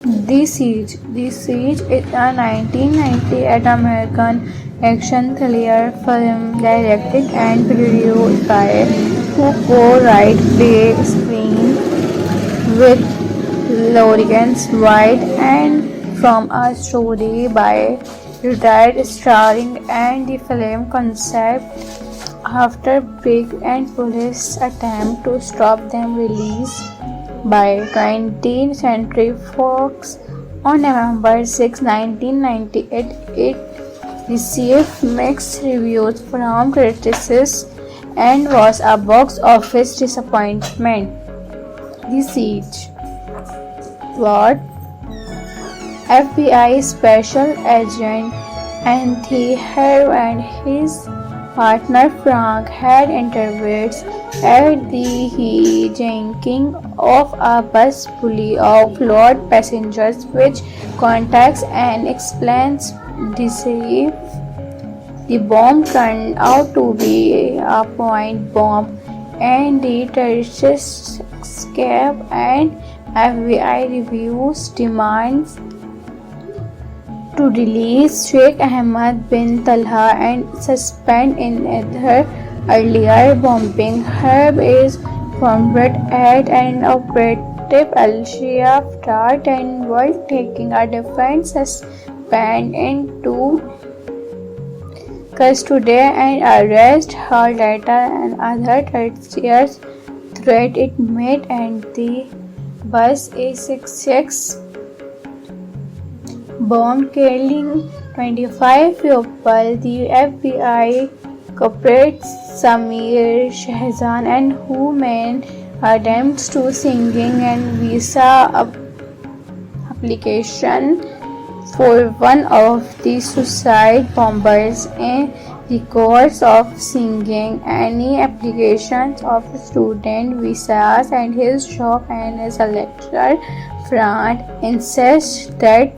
The Siege. The Siege is a 1998 American action thriller film directed and produced by Hugo Wright based screen with Lawrence White and from a story by retired starring and the film concept after Brig and police attempt to stop them release by 20th Century Fox on November 6, 1998. It received mixed reviews from critics and was a box office disappointment. The Siege. Plot: FBI Special Agent Anthony Herb and his partner Frank had interviews at the hijacking of a bus full of load passengers, which contacts and explains deceive. The bomb turned out to be a point bomb, and the terrorists escape. And FBI reviews demands to release Sheikh Ahmed bin Talha and suspend in other earlier bombing. Herb is convicted at an operative Al-Shia after 10 while taking a different suspect into custody and arrest her later and other terrorist threat it made and the bus A66 bomb killing 25 people. The FBI culprits Samir Shahzan and who made attempts to singing and visa application for one of the suicide bombers in the course of singing any applications of student visas and his job and his lecturer Frank insists that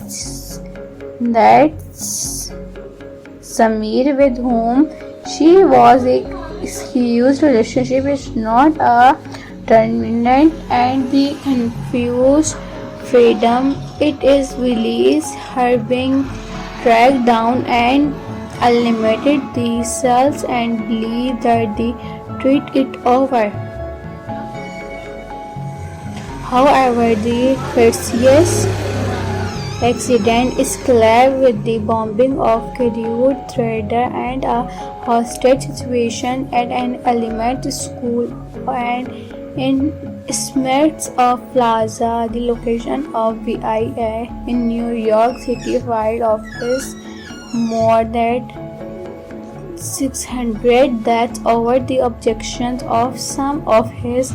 Samir, with whom she was in excused relationship, is not a terminant and the confused freedom it is released, her being tracked down and eliminated the cells and believe that they treat it over. However, the Perseus accident is clear with the bombing of Kiriut Trader and a hostage situation at an elementary school and in Smith's of Plaza, the location of VIA in New York City, filed office more than 600 deaths over the objections of some of his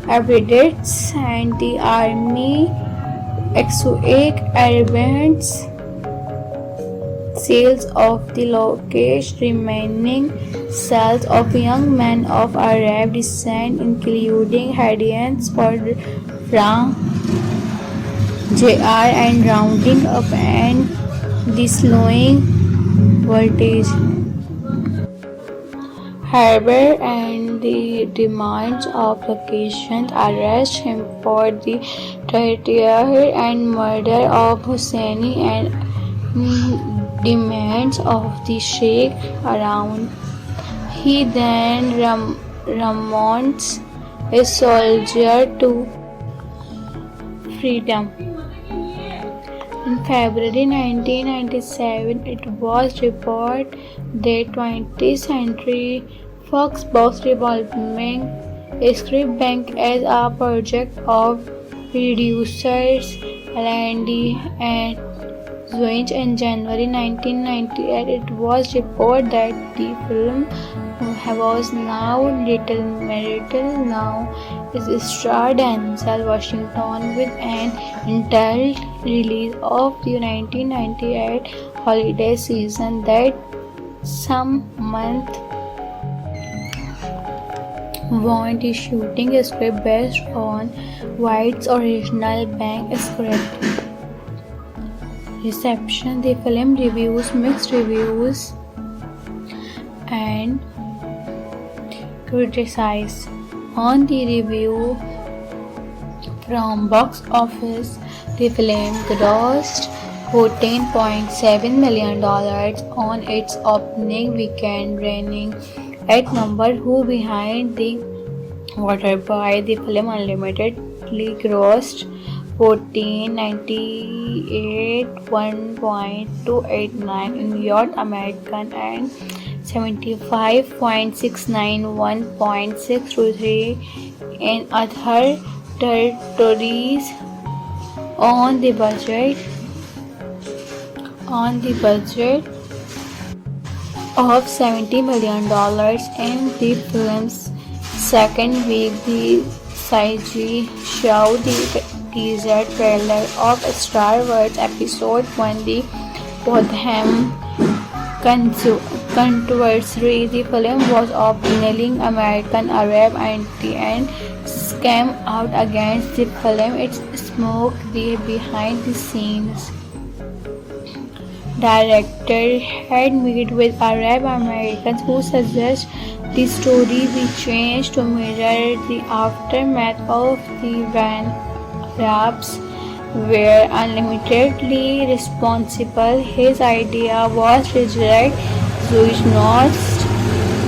advocates and the army exotic elements sales of the locust remaining cells of young men of Arab descent including Hadians for Frank Jr. and rounding up and the slowing voltage. Harbour and the demands of locations arrest him for the torture and murder of Hosseini and demands of the Sheikh around. He then remounts a soldier to freedom. In February 1997, it was reported that 20th Century Fox was developing a script bank as a project of producers L&D and Zoinch. In January 1998, it was reported that the film was now Little Miracle now is starred Denzel Washington with an entitled release of the 1998 holiday season that some month want is shooting a script based on White's original bank script. Reception: the film reviews mixed reviews and criticized. On the review from Box Office, The film grossed $14.7 million on its opening weekend, reigning at number 2 behind The Waterboy. The film unlimitedly grossed 1498 1.289 in North American and 75.691 1.623 in other territories on the budget of $70 million. In the film's second week, the CG showed the teaser trailer of Star Wars Episode 1, The Botham Controversy. The film was appealing American Arab anti and came out against the film. It smoked the behind-the-scenes director had met with Arab Americans who suggest the story be changed to mirror the aftermath of the when Arabs were unlimitedly responsible. His idea was rejected. Jewish notes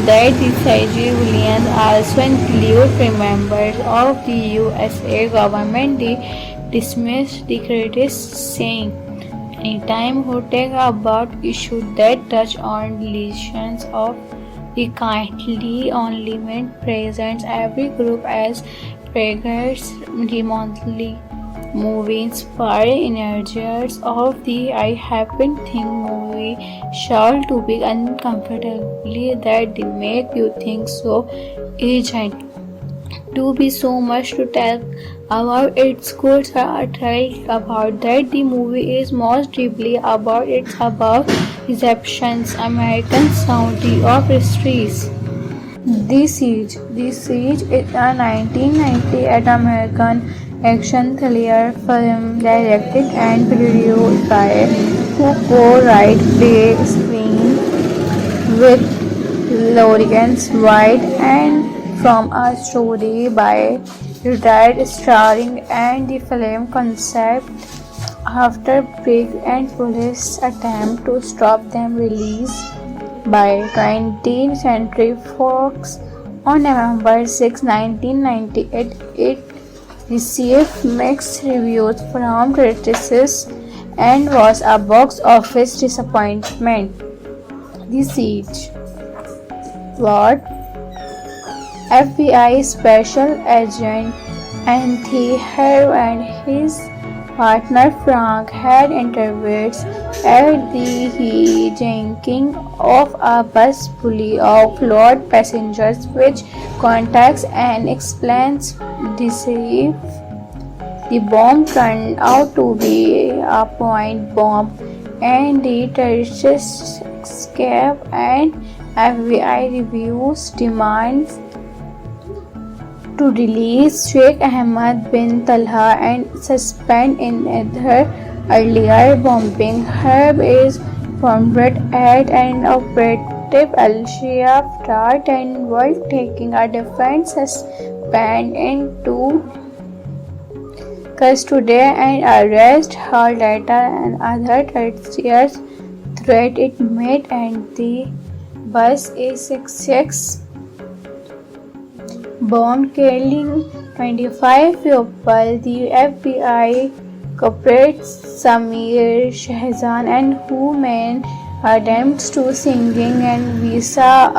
that the CG villains also include members of the USA government. They dismissed the critics, saying, "Anytime who take about issues that touch on relations of the kindly only meant presents every group as triggers the monthly movie inspired energies of the I happen think movie shall to be uncomfortably that they make you think so agent to be so much to tell about its goods are tell about that the movie is most deeply about its above receptions American Saudi of histories. The Siege is a 1990 American action thriller film directed and produced by who co-wrote the screen with Lawrence White and from a story by retired starring and the film concept after Brig and police attempt to stop them released by 20th Century Fox on November 6, 1998. It received mixed reviews from critics and was a box office disappointment. The Siege plot: FBI Special Agent Anthony Herb and his partner Frank had interviewed at the hijacking of a bus full of load passengers, which contacts and explains deceive. The bomb turned out to be a point bomb, and the terrorists escape. And FBI reviews demands to release Sheikh Ahmed bin Talha and suspend in other earlier bombing. Herb is founded at an operative Al-Shia start and while taking a defense suspend into custody and arrest her later and other terrorist threat it made and the bus A66 bomb killing 25 people. The FBI cooperates Samir Shahzan and who made attempts to singing and visa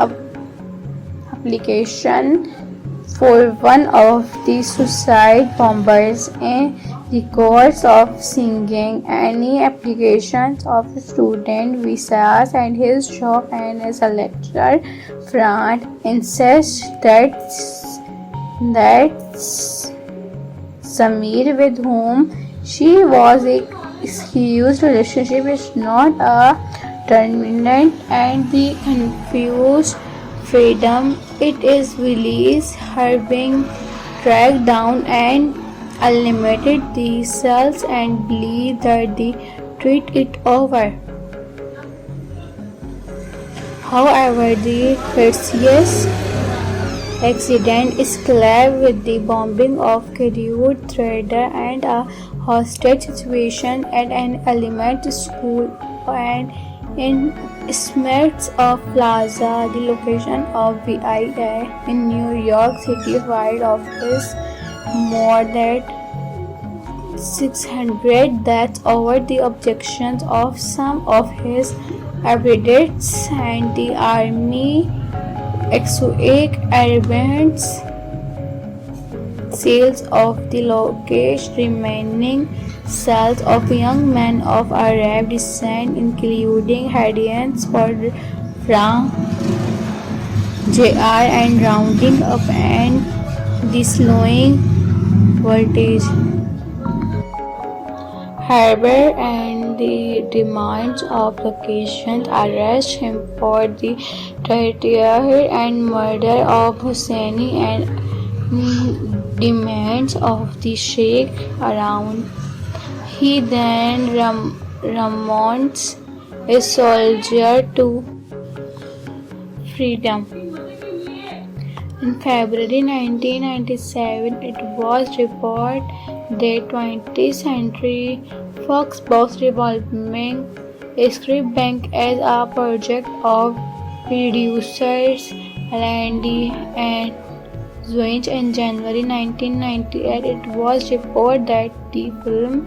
application for one of the suicide bombers in the course of singing any applications of student visas and his job and as a lecturer. Frank insists that Samir, with whom she was in excused relationship, is not a terminant and the confused freedom it is released. Her being tracked down and eliminated the cells and believe that they treat it over. However, the Perseus accident is collabed with the bombing of Kiriut Trader and a hostage situation at an elementary school and in Smith's of Plaza, the location of VIA in New York City, filed of his more than 600 deaths over the objections of some of his advocates and the army exotic arrogance sales of the locust remaining cells of young men of Arab descent, including Hadians from JR and rounding up and the slowing voltage. Harbour and the demands of locations arrest him for the torture and murder of Husseini and demands of the Sheikh around. He then remounts a soldier to freedom. In February 1997, it was reported that 20th Century Fox was revolving a script bank as a project of producers Landy and Zwinch. In January 1998, it was reported that the film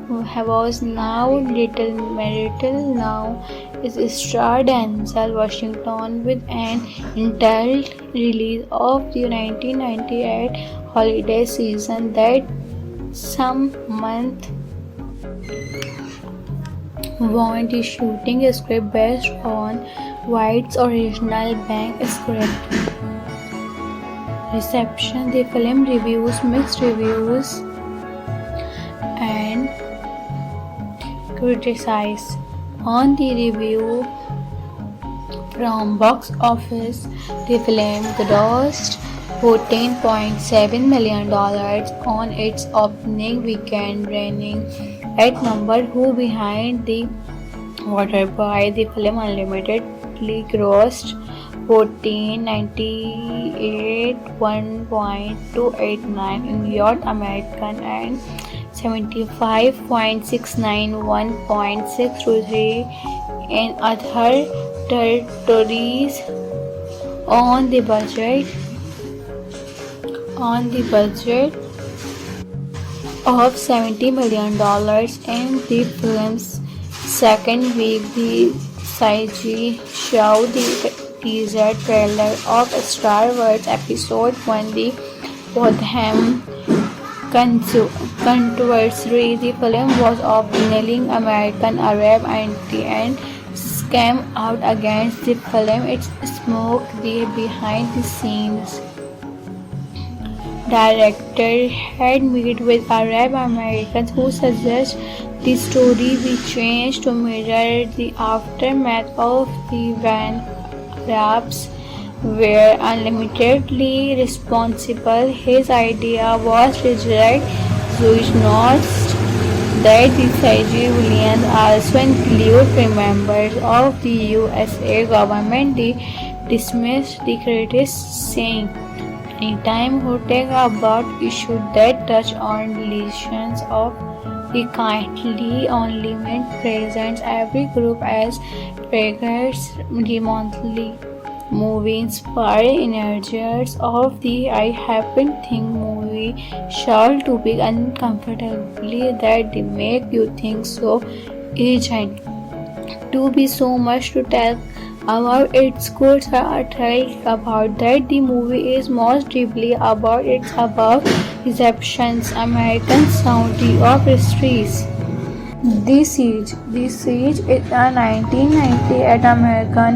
was now Little Miracle now is starred Denzel Washington with an entitled release of the 1998 holiday season that some month warned the shooting script based on White's original bank script. Reception: the film reviews mixed reviews and criticized. On the review from Box Office, the film grossed $14.7 million on its opening weekend, reigning at number 2 behind The Waterboy. The film unlimitedly grossed $14.98, $1.289 in North American and $75.69, $1.623 in other territories. On the budget of $70 million in the film's second week, the CG showed the teaser trailer of Star Wars Episode 1, The Potham Controversy. The film was of kneeling American Arab anti and came out against the film. It smoked the behind the scenes director had met with Arab Americans who suggest the story be changed to mirror the aftermath of the when Arabs were unlimitedly responsible. His idea was to reject Jewish notes that the CG villains also include members of the USA government. They dismissed the critics, saying, "Anytime who take about issues that touch on relations of the kindly only meant presents every group as triggers the monthly movie inspired energies of the I happen think movie shall to be uncomfortably that they make you think so agent to be so much to tell about its goods are tell about that the movie is most deeply about its about receptions American Saudi of histories. The Siege is a 1998 American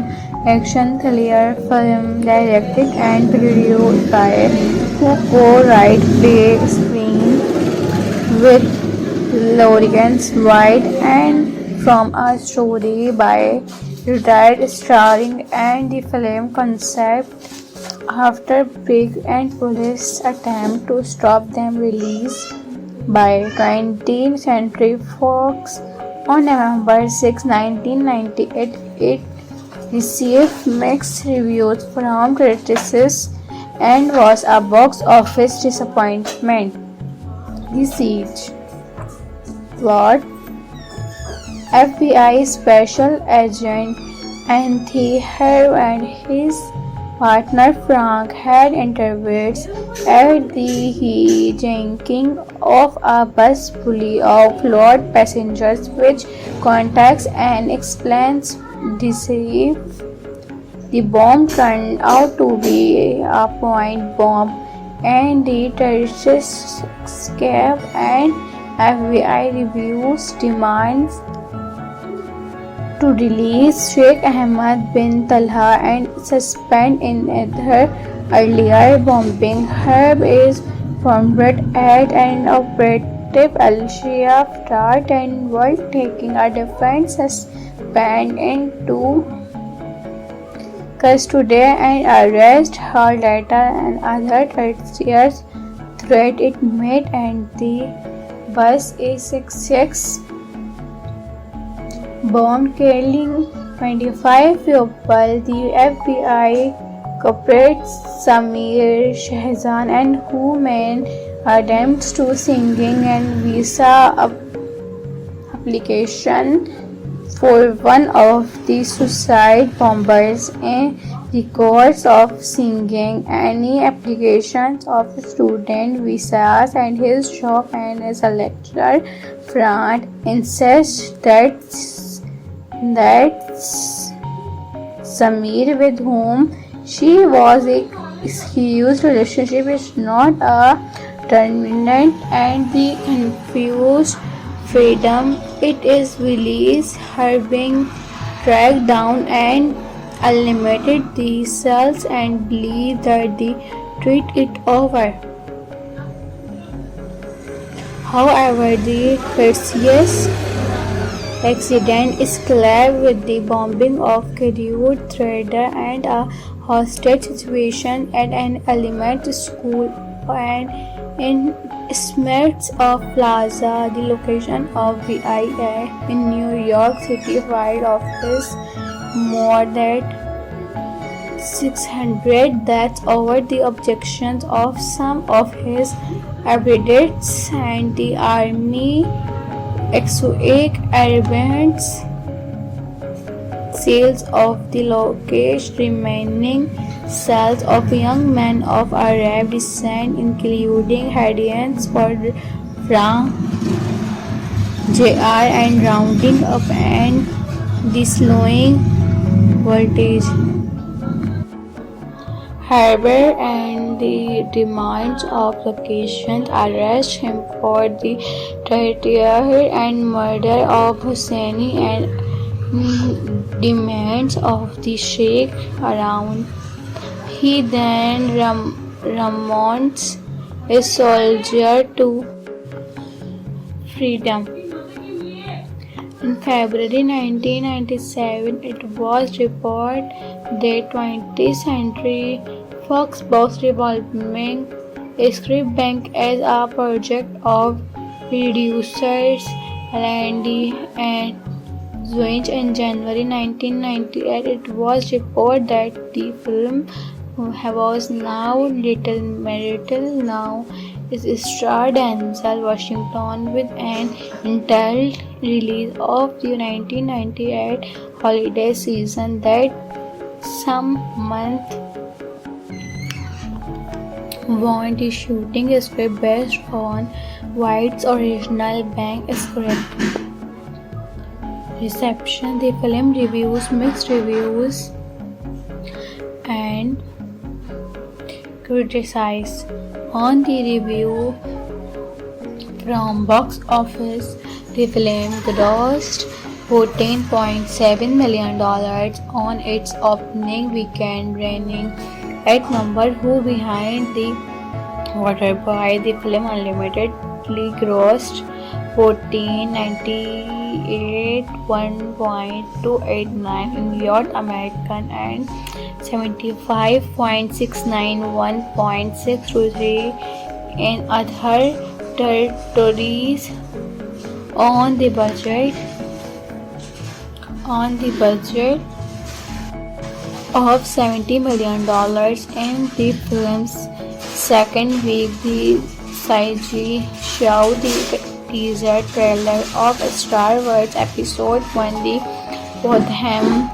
action thriller film directed and produced by who co-wrote play screen with Lawrence White and from a story by retired starring and the film concept after Brig and police attempt to stop them released by 20th Century Fox on November 6, 1998. It received mixed reviews from critics and was a box office disappointment. The Siege plot. FBI Special Agent Anthony Herb and his partner Frank had intervened at the hijacking of a bus full of load passengers, which contacts and explains deceive. The bomb turned out to be a point bomb, and the terrorists escaped. And FBI reviews demands to release Sheikh Ahmed bin Talha and suspend in other earlier bombing. Herb is formed at an operative Al-Shia start and while taking a defense suspend into custody and arrest her later and other terrorist threat it made, and the bus A66 bomb killing 25 people. The FBI culprits Samir Shahzan and who made attempts to singing and visa application for one of the suicide bombers in the course of singing any applications of student visas and his job, and as a lecturer Frank insists that Samir, with whom she was excused relationship, is not a terminant, and the confused freedom it is released, her being tracked down and eliminated the cells and believe that the treat it over. However, the Perseus accident is clear with the bombing of Kiriut Trader and a hostage situation at an elementary school and in Smith's of Plaza, the location of the IA in New York City, filed office more than 600 deaths over the objections of some of his advocates, and the army exotic arrogance sales of the location remaining cells of young men of Arab descent, including Hadians for Frank Jr. and rounding up and the slowing voltage. Harbour and the demands of locations arrest him for the terror and murder of Husseini and demands of the Sheikh around. He then remounts a soldier to freedom. In February 1997, it was reported that 20th Century Fox was revolving a script bank as a project of producers Landy and Zwinch. In January 1998, it was reported that the film was now Little Miracle now is starred Denzel Washington with an entitled release of the 1998 holiday season that some month won the shooting script based on White's original bank script. Reception: the film reviews mixed reviews and criticized. On the review from Box Office, the film grossed $14.7 million on its opening weekend, reigning at number 2 behind The Waterboy. The film unlimitedly grossed $14.98, $1.289 in North American and $75.69, $1.623 in other territories. On the budget of $70 million in the film's second week, the CG showed the teaser trailer of Star Wars Episode 1, The Potham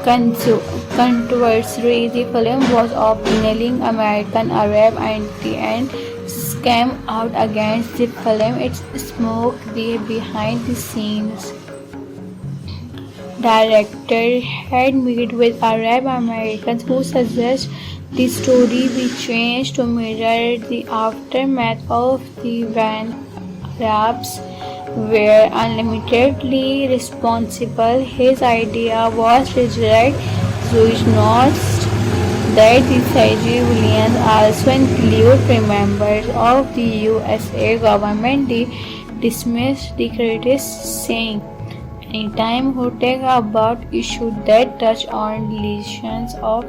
Controversy. The film was appealing American Arab anti and came out against the film. It smoked the behind the scenes director had met with Arab Americans who suggest the story be changed to mirror the aftermath of the when Arabs were unlimitedly responsible. His idea was rejected. Zionism that the civilians also include members of the USA government. They dismissed the critics, saying anytime who take about issues that touch on relations of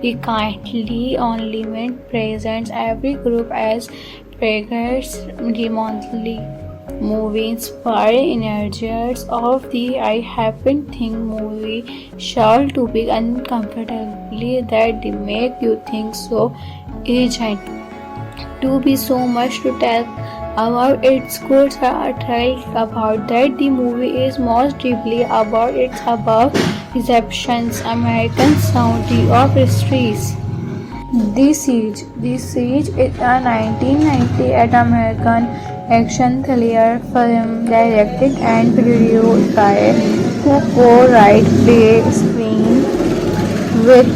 the kindly only meant presents every group as triggers the monthly movie inspiring energies of the I happen think movie shall to be uncomfortably that they make you think so agent to be so much to tell about its good thrilled about that the movie is most deeply about its above receptions American Saudi of histories. The Siege. The Siege is a 1998 American action thriller film directed and produced by who co-wrote the screen with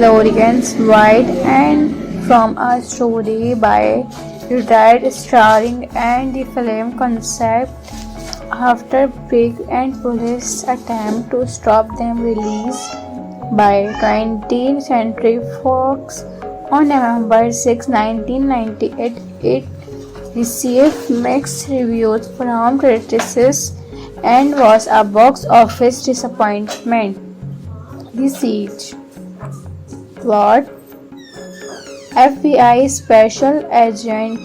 Lawrence White and from a story by retired starring and the film concept after Brig and police attempt to stop them released by 20th Century Fox on November 6, 1998. It received mixed reviews from critics and was a box office disappointment. The Siege. Plot: FBI Special Agent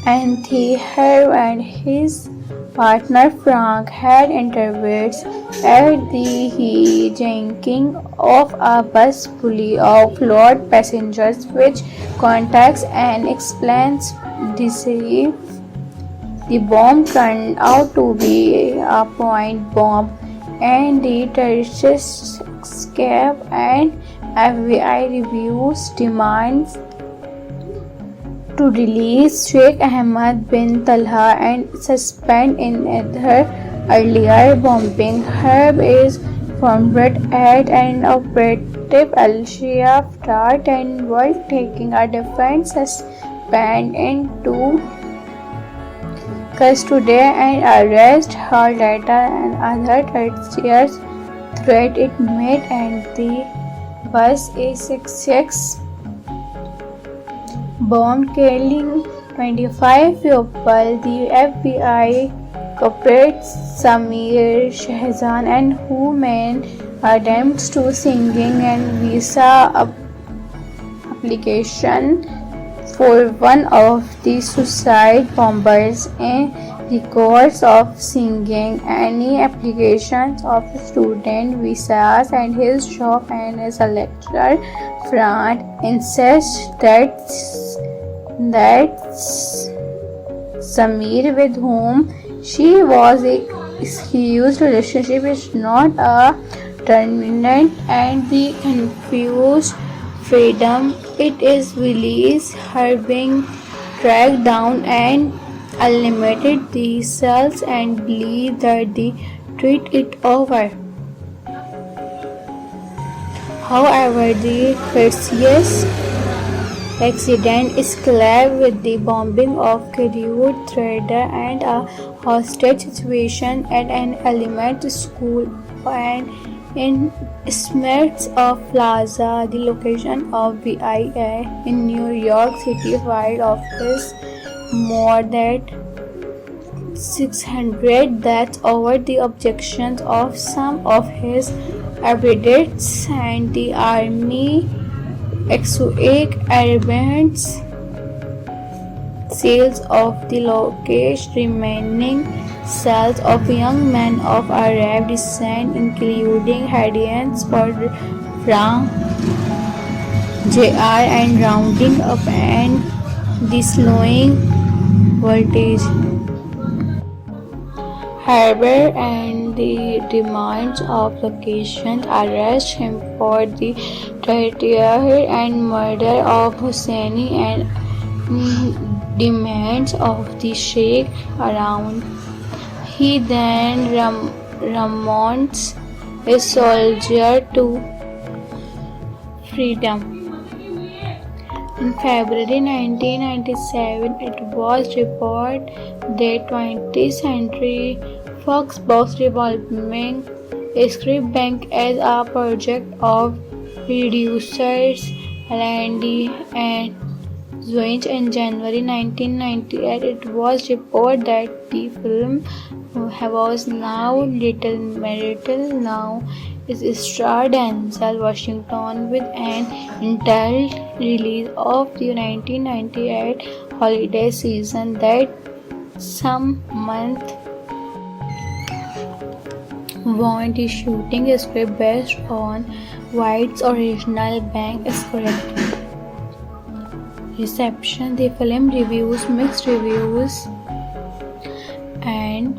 Anthony Herb and his partner Frank had interviewed at the hijacking of a bus full of load passengers, which contacts and explains deceive. The bomb turned out to be a point bomb, and the terrorists escape. And FBI reviews demands to release Sheikh Ahmed bin Talha and suspend in other earlier bombing. Herb is founded at an operative Al-Shia start and was taking a defense suspend into custody and arrest her later and other terrorist threat it made and the bus A66 bomb killing 25 people. The FBI culprits Samir Shahzan and who made attempts to singing and visa application for one of the suicide bombers in the course of singing any applications of student visas and his job and as a lecturer. Frank insists that Samir, with whom she was a excused relationship, is not a terminant and the confused freedom. It is released, her being tracked down and eliminated the cells and believe that they treat it over. However, the Perseus accident is clear with the bombing of Kiriut Trader and a hostage situation at an elementary school and in Smith's of Plaza, the location of BIA in New York City filed office more than 600 deaths over the objections of some of his advocates and the army exotic arrogance sales of the location remaining cells of young men of Arab descent including Hadians for Frank Jr. and rounding up and the slowing voltage. harbor and the demands of locations arrest him for the torture and murder of Hosseini and demands of the Sheikh around. He then remounts a soldier to freedom. In February 1997, it was reported that 20th Century Fox was revolving a script bank as a project of producers Randy and Zoinch. In January 1998, it was reported that the film was now Little Miracle now is starred Denzel Washington with an entitled release of the 1998 holiday season that some month want the shooting script based on White's original bank script. Reception. The film reviews mixed reviews and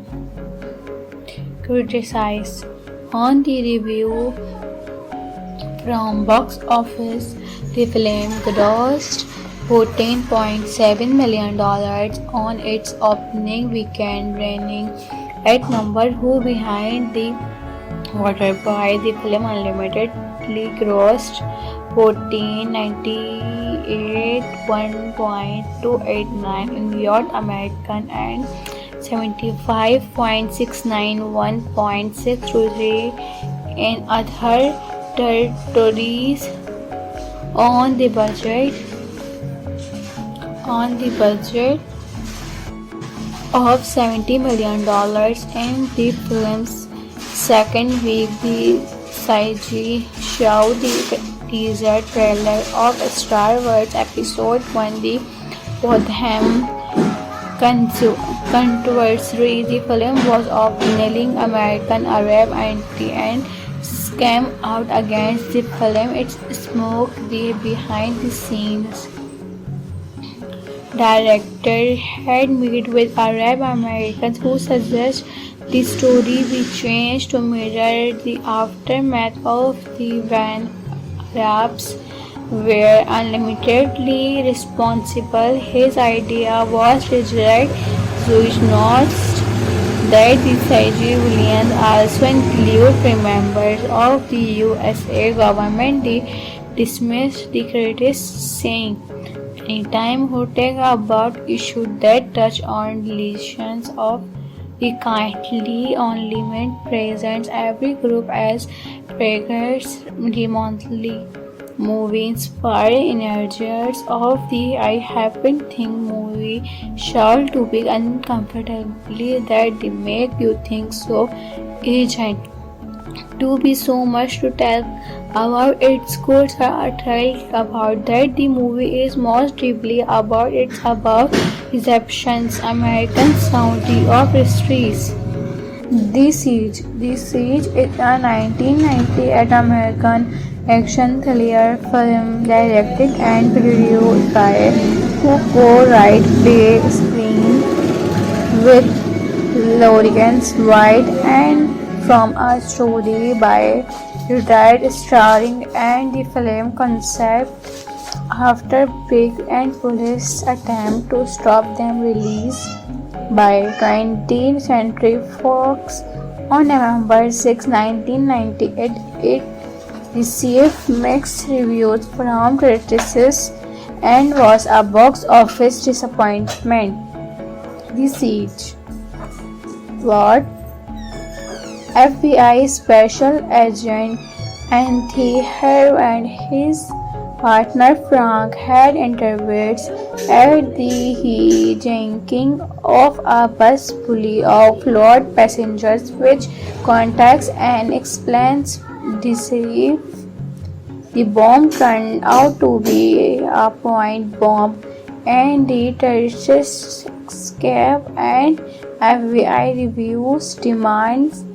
criticized. On the review from box office, the film grossed $14.7 million on its opening weekend, reigning at number 2 behind The Waterboy. The film unlimitedly grossed $14.98, $1.289 in North American and $75.69, $1.623 in other territories. On the budget of $70 million in the film's second week, the CG showed the teaser trailer of Star Wars Episode 1, The Botham Controversy. The film was of kneeling American Arab anti and came out against the film. It smoked the behind the scenes director had met with Arab Americans who suggest the story be changed to mirror the aftermath of the when Arabs were unlimitedly responsible. His idea was rejected. Jewish notes that the CG villains also include members of the USA government. They dismissed the critics, saying, "Anytime who take about issues that touch on lesions of the kindly only meant presents every group as triggers the monthly movie inspired energies of the I happen think movie shall to be uncomfortably that they make you think so agent to be so much to tell about its goods are thrilled about that the movie is most deeply about its above receptions American Saudi of histories. The Siege is a 1998 American action thriller film directed and produced by who co-wrote the screen with Lawrence White and from a story by retired starring and the film concept after big and police attempt to stop them released by 20th Century Fox on November 6, 1998. It received mixed reviews from critics and was a box office disappointment. The Siege. What? FBI Special Agent Anthony Herb and his partner Frank had interviewed at the hijacking of a bus full of load passengers, which contacts and explains deceive. The bomb turned out to be a point bomb, and the terrorists escaped. And FBI reviews demands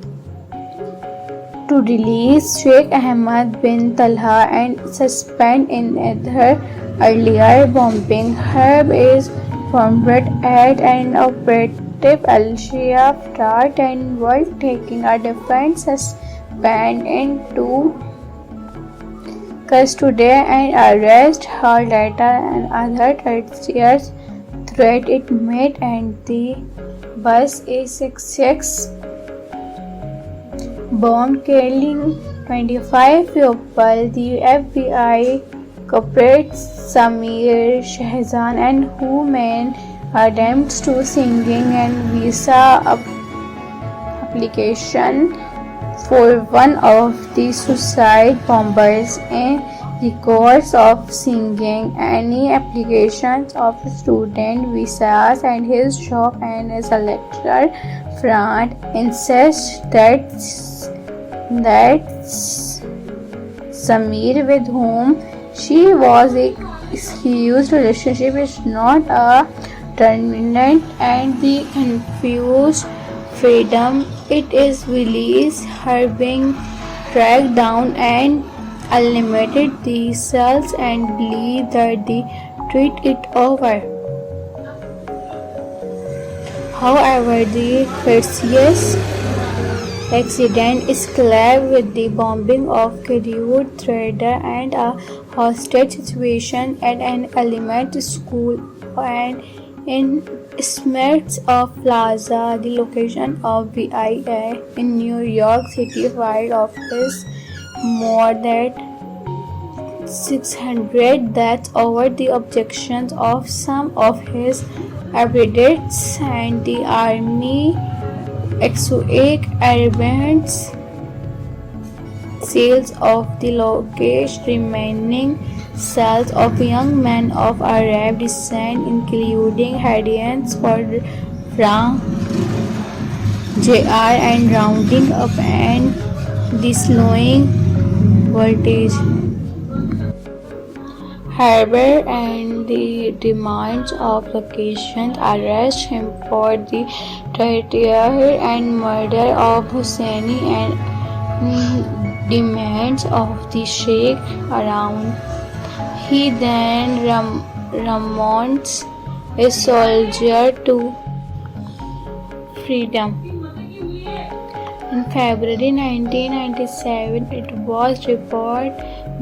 to release Sheikh Ahmed bin Talha and suspend in other earlier bombing. Herb is formed at and operated detective Alicia Pratt and was taking a different suspect into custody and arrest her later. Another treacherous threat it made, and the bus A66 bomb killing 25 people. The FBI culprits Samir Shahzan and who made attempts to singing and visa application for one of the suicide bombers. In the course of singing any applications of student visas and his job and as a lecturer, Frank insists that Samir, with whom she was in a exclusive relationship, is not a terminant, and the confused freedom it is released her being tracked down and eliminated the cells and believe that they treat it over. However, the Perseus accident is clear with the bombing of Kiriut Trader and a hostage situation at an elementary school and in Smith's of Plaza, the location of VIA in New York City, filed of his more than 600 deaths over the objections of some of his advocates and the army exotic elements. Sales of the longest remaining cells of young men of Arab descent, including Hadians for Frank Jr. and rounding up and the slowing voltage. Harbour and the demands of locations arrest him for the treachery and murder of Husseini and demands of the Sheikh around. He then remounts a soldier to freedom. In February 1997, it was reported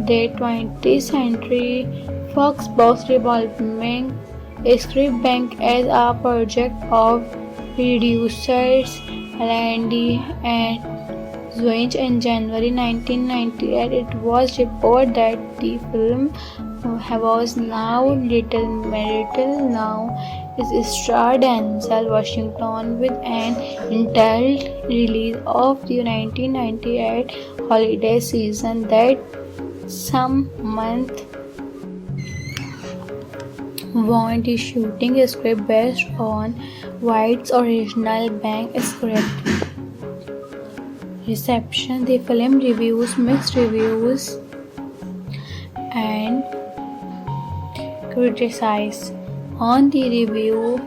that 20th Century Fox was revolving a script bank as a project of producers Landy and Zwinch. In January 1998, it was reported that the film was now Little Miracle now is starred Denzel Washington with an entitled release of the 1998 holiday season that some month want the shooting script based on White's original bank script. Reception: the film reviews mixed reviews and criticized. On the review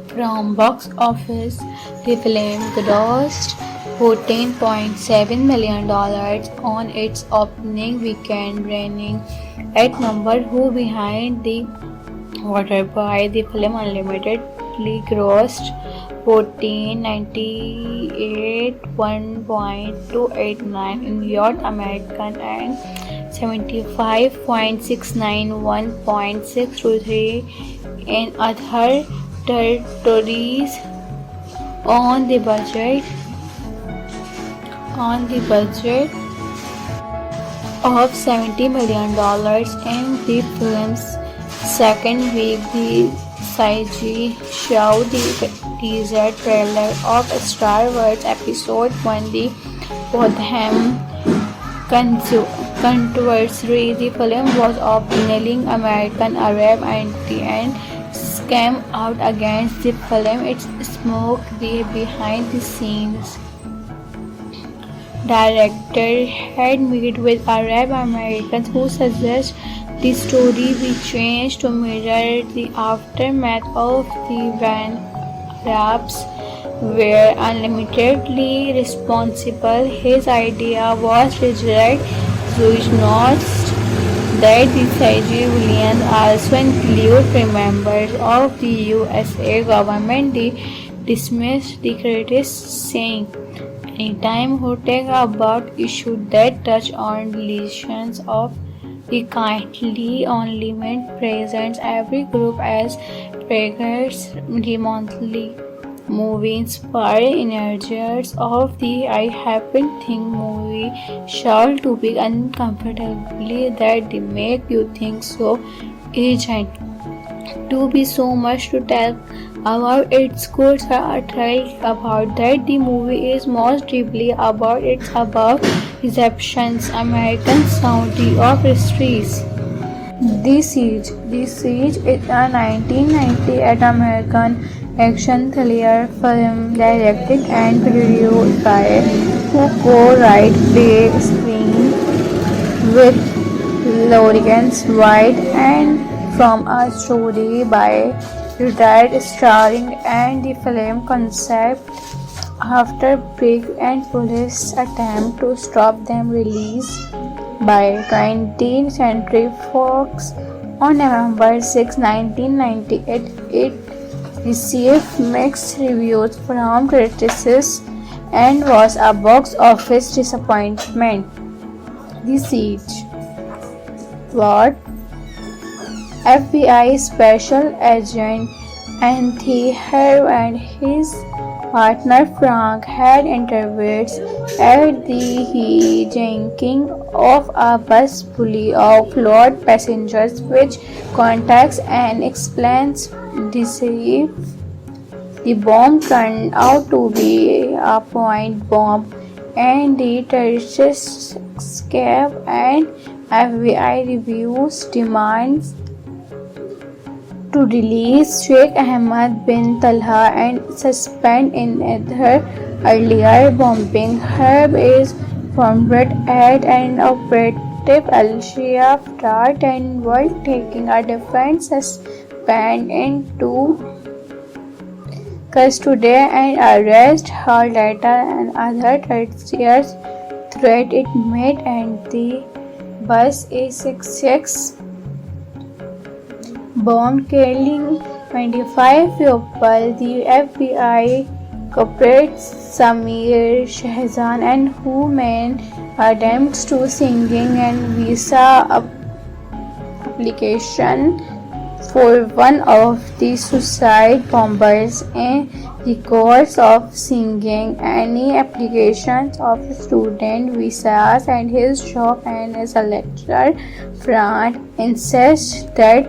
from Box Office, the film grossed $14.7 million on its opening weekend, reigning at number 2 behind The Waterboy. The film unlimitedly grossed $14.98, $1.289 in North American and $75.69, $1.623 in other territories. On the budget of $70 million in the film's second week, the CG showed the teaser trailer of Star Wars Episode 1, The Botham Controversy. The film was appealing American Arab anti and came out against the film. It smoked the behind the scenes director had met with Arab Americans who suggest the story be changed to mirror the aftermath of the when Arabs were unlimitedly responsible. His idea was to reject Jewish that the civilians also include members of the USA government. They dismissed the critics, saying, "Anytime who take about issues that touch on lesions of the kindly only meant presents every group as triggers the monthly movie inspired energies of the I happen think movie shall to be uncomfortably that they make you think so agent to be so much to tell about its goods are thrilled about that the movie is most deeply about it's about receptions American Saudi of histories. The Siege is a 1998 American action thriller film directed and produced by who co-wrote the screen with Lawrence White and from a story by retired starring and the film concept after Brig and police attempt to stop them released by 20th Century Fox on November 6, 1998. It received mixed reviews from critics and was a box office disappointment. The Siege. Plot: FBI Special Agent Anthony Herb and his partner Frank had intervened at the hijacking of a bus full of load passengers, which contacts and explains deceive. The bomb turned out to be a point bomb, and the terrorists escape. And FBI reviews demands to release Sheikh Ahmed bin Talha and suspend in other earlier bombing. Herb is formed at an operative Al-Shia after 10 while taking a defense suspend into custody and arrest her later and other terrorist threat it made and the bus A66 bomb killing 25 people. The FBI culprits Samir Shahzan and who made attempts to singing and visa application for one of the suicide bombers in the course of singing any applications of student visas and his job and as a lecturer. Frank insists that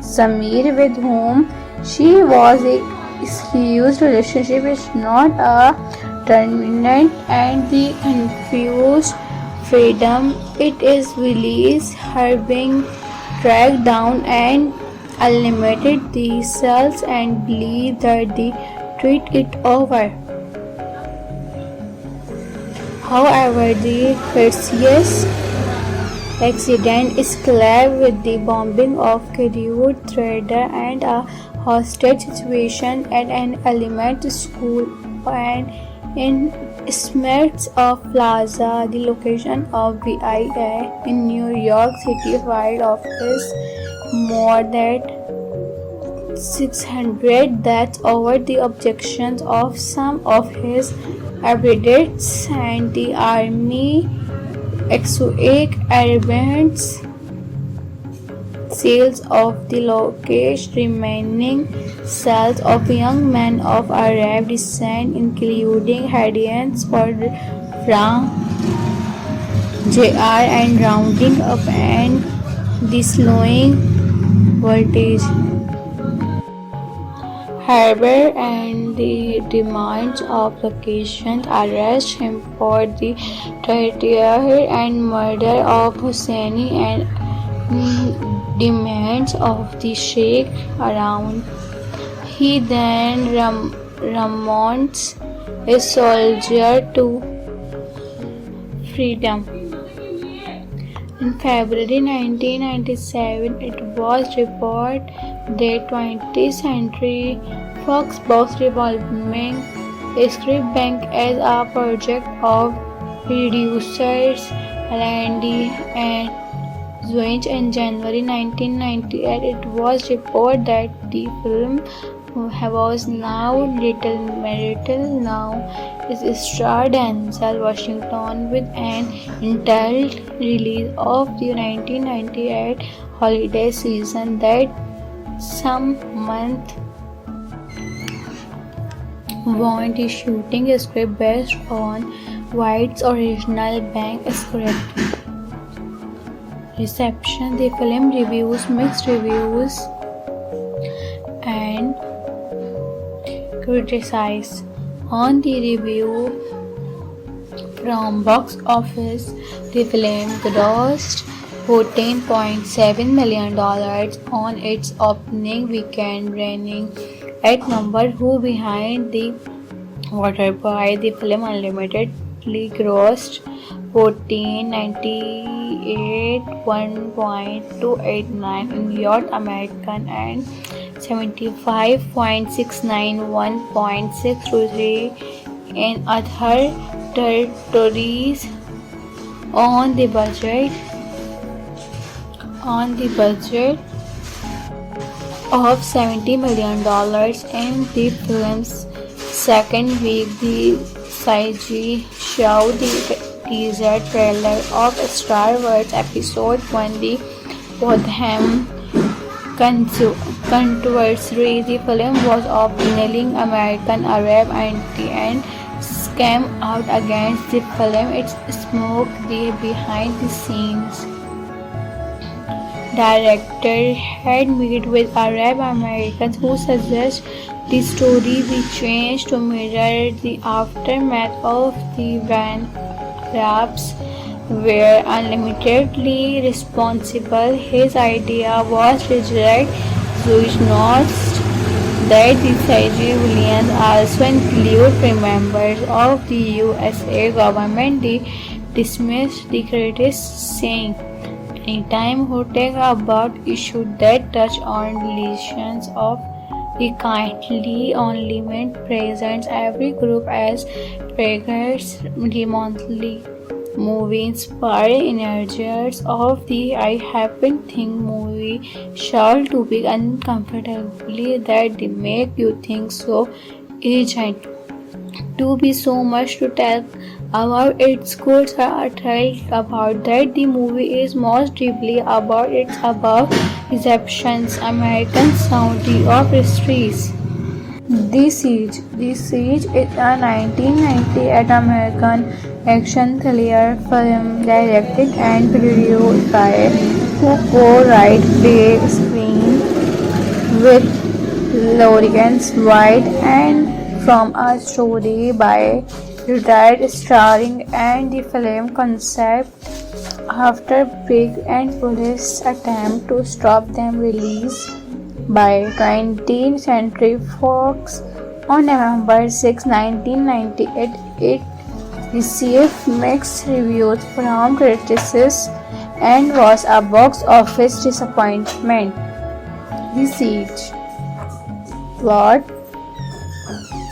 Samir, with whom she was in excused relationship, is not a terminant and the confused freedom it is released her being tracked down and eliminated the cells and believe that they treat it over. However, the Perseus accident is clear with the bombing of Kiriut Trader and a hostage situation at an elementary school and in Smiths of Plaza, the location of VIA in New York City, filed office more than 600 deaths over the objections of some of his advocates and the army exotic arrogance sales of the locust remaining cells of young men of Arab descent, including Hadians for Frank Jr. and rounding up and the slowing voltage. Harbour and the demands of locations arrest him for the terror and murder of Husseini and demands of the Sheikh around. He then remounts a soldier to freedom. In February 1997, it was reported that 20th Century Fox was revolving a script bank as a project of producers Randy and Zwinch in January 1998. It was reported that the film was now Little Miracle now is starred Denzel Washington with an entitled release of the 1998 holiday season that some month want the shooting script based on White's original bank script. Reception. The film reviews mixed reviews and criticized. On the review from Box Office, the film grossed $14.7 million on its opening weekend, reigning at number 2 behind The Waterboy. The film unlimitedly grossed $14.98, $1.289 in North American and $75.69, $1.623 in other territories. On the budget of $70 million in the film's second week, the CG showed the teaser trailer of Star Wars Episode 1, The Botham Controversy. The film was of kneeling American Arab anti and came out against the film. It smoked the behind the scenes director had met with Arab Americans who suggest the story be changed to mirror the aftermath of the when Arabs were unlimitedly responsible. His idea was rejected. Jewish notes that the civilians also include members of the USA government. They dismissed the critics, saying anytime who take about issues that touch on relations of the kindly only meant presents every group as triggers. The monthly movie inspired energies of the I Happen Think movie shall to be uncomfortably that they make you think so agent to be so much to tell about its good tell about that the movie is most deeply about its above receptions American Saudi of histories. The Siege is a 1998 American action thriller film directed and produced by who co-wrote Big Screen with Lawrence White and from a story by retired starring and the film concept after Big and police attempt to stop them released by 20th Century Fox on November 6, 1998. It received mixed reviews from critics and was a box office disappointment. The Siege. Plot: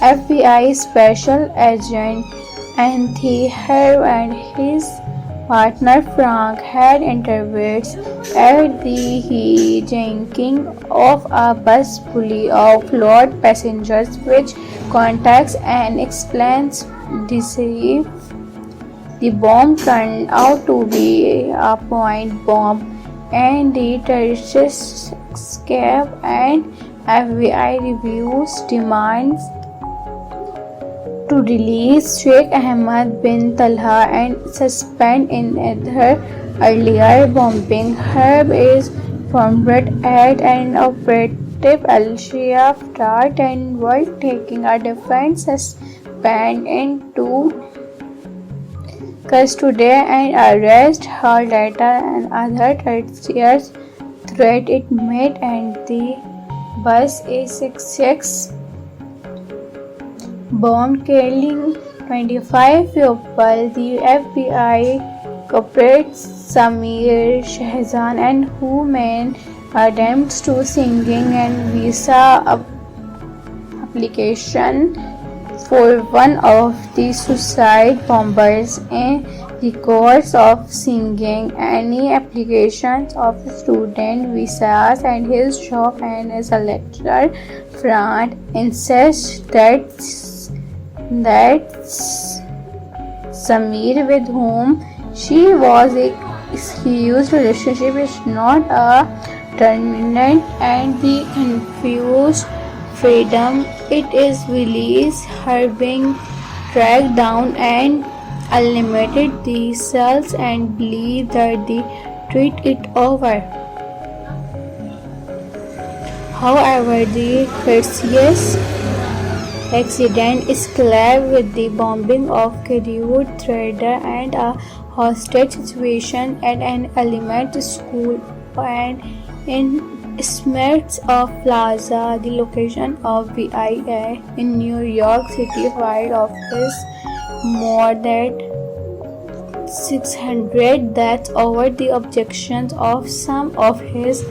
FBI Special Agent Anthony Herb and his partner Frank had interviewed at the hijacking of a bus full of load passengers, which contacts and explains deceive. The bomb turned out to be a point bomb, and the terrorists escape. And FBI reviews demands to release Sheikh Ahmed bin Talha and suspend in other earlier bombing. Herb is formed at an operative Al-Shia start and while taking a defense suspend into custody and arrest her later and other terrorist threat it made and the bus A66 bomb killing 25 people. The FBI cooperates Samir Shahzan and who made attempts to singing and visa application for one of the suicide bombers in the course of singing, any applications of student visas, and his job and as a lecturer front insists that Samir, with whom she was a excused relationship, is not a terminant, and the confused freedom it is released, her being tracked down and eliminated the cells and believe that they treat it over. However, the Perseus accident is clear with the bombing of Kiriut Trader and a hostage situation at an elementary school and in Smiths of Plaza, the location of BIA in New York City filed office more than 600 deaths over the objections of some of his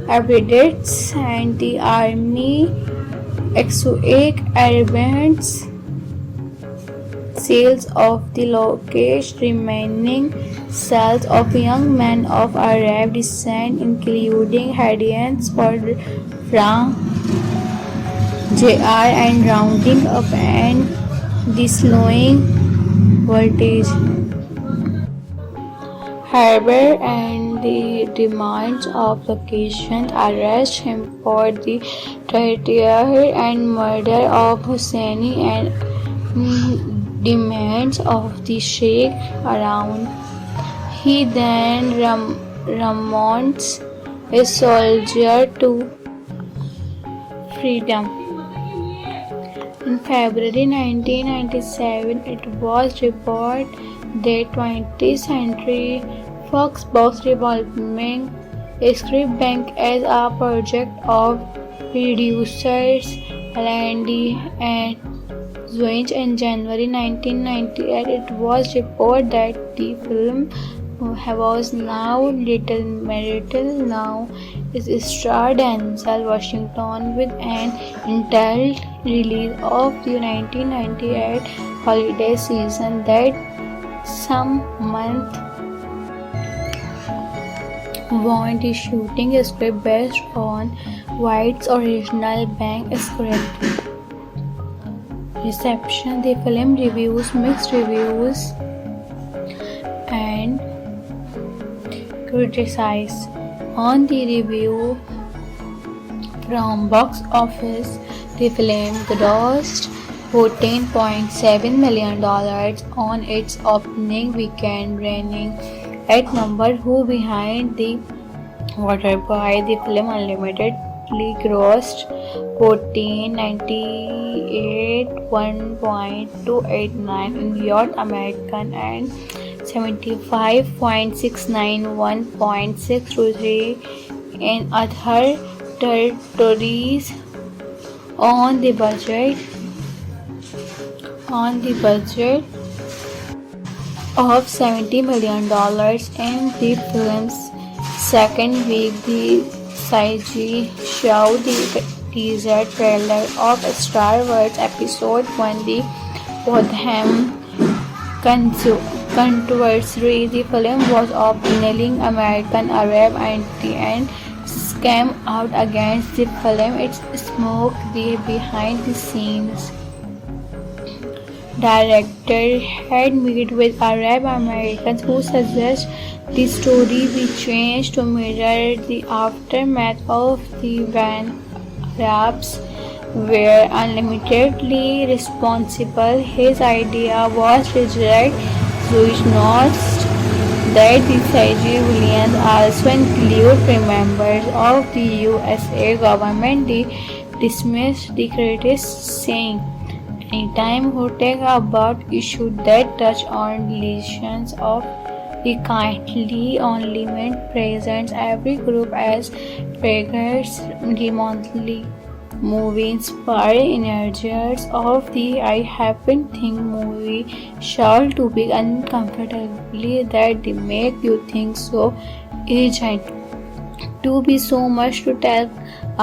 advocates and the army exotic arrogance sales of the locust remaining cells of young men of Arab descent, including Hadians for Frank Jr. and rounding up and the slowing voltage. Harbour and the demands of locations arrest him for the torture and murder of Hosseini and demands of the Sheikh around. He then remounts a soldier to freedom. In February 1997, it was reported that 20th Century Fox was revolving a script bank as a project of producers Landy and Zwinch. In January 1998, it was reported that the film was now Little Miracle now is starred Denzel Washington with an entitled release of the 1998 holiday season that some month want is shooting a script based on White's original bank script. Reception: the film reviews mixed reviews and criticized. On the review from box office, the film grossed $14.7 million on its opening weekend, reigning at number 2 behind The Waterboy. The film unlimitedly grossed $14.98, $1.289 in North American and $75.69, $1.623 in other territories. On the budget of $70 million in the film's second week, the CG showed the teaser trailer of Star Wars Episode 1, The Botham Controversy. The film was appealing American Arab anti-and came out against the film. It smoked the behind-the-scenes director had met with Arab Americans who suggest the story be changed to mirror the aftermath of the when Arabs were unlimitedly responsible. His idea was rejected. Jewish notes that the CG villains also include members of the USA government. They dismissed the critics, saying, "Anytime who take about issues that touch on relations of the kindly only meant presents every group as triggers." The monthly movie inspired energies of the I Happen Think movie shall to be uncomfortably that they make you think so urgent to be so much to tell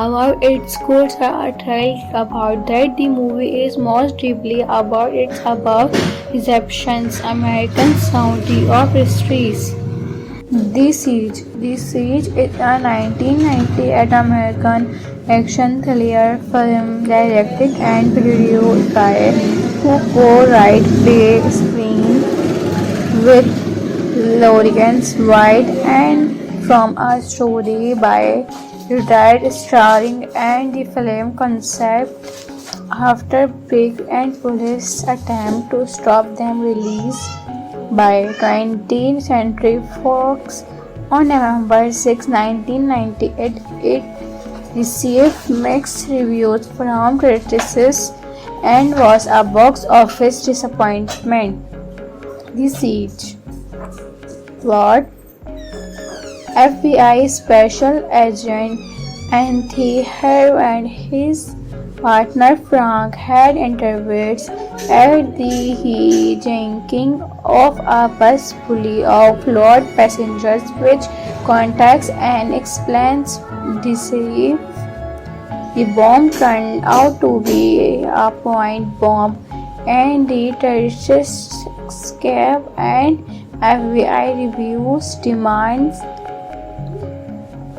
about its scores are thrilled about that the movie is most deeply about its above receptions. American Saudi of histories. The Siege. The Siege is a 1998 American action thriller film directed and produced by who co-wrote play screen with Lawrence White and from a story by retired starring and the film concept after Big and police attempt to stop them released by 20th Century Fox on November 6, 1998. It received mixed reviews from critics and was a box office disappointment. The Siege. Plot: FBI Special Agent Anthony Herb and his partner Frank had intervened at the hijacking of a bus full of load passengers, which contacts and explains deceive. The bomb turned out to be a point bomb, and the terrorists escape. And FBI reviews demands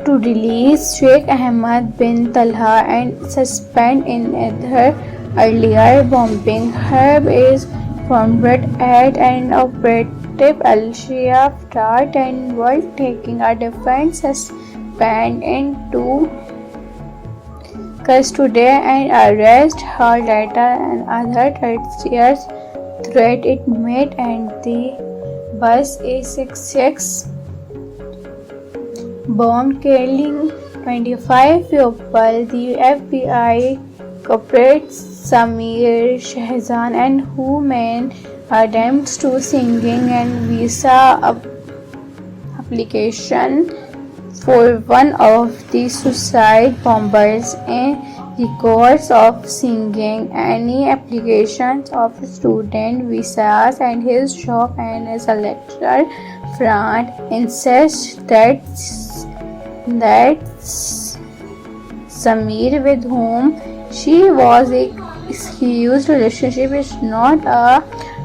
to release Sheikh Ahmed bin Talha and suspend in other earlier bombing. Herb is founded at an operative Al-Shia start and while taking a defense suspend into custody and arrest her later and other terrorist threat it made and the bus A66 bomb killing 25 people. The FBI cooperates Samir Shahzan and who made attempts to singing and visa application for one of the suicide bombers in the course of singing any applications of student visas and his job and his lecturer friend insists that Samir, with whom she was in excused relationship, is not a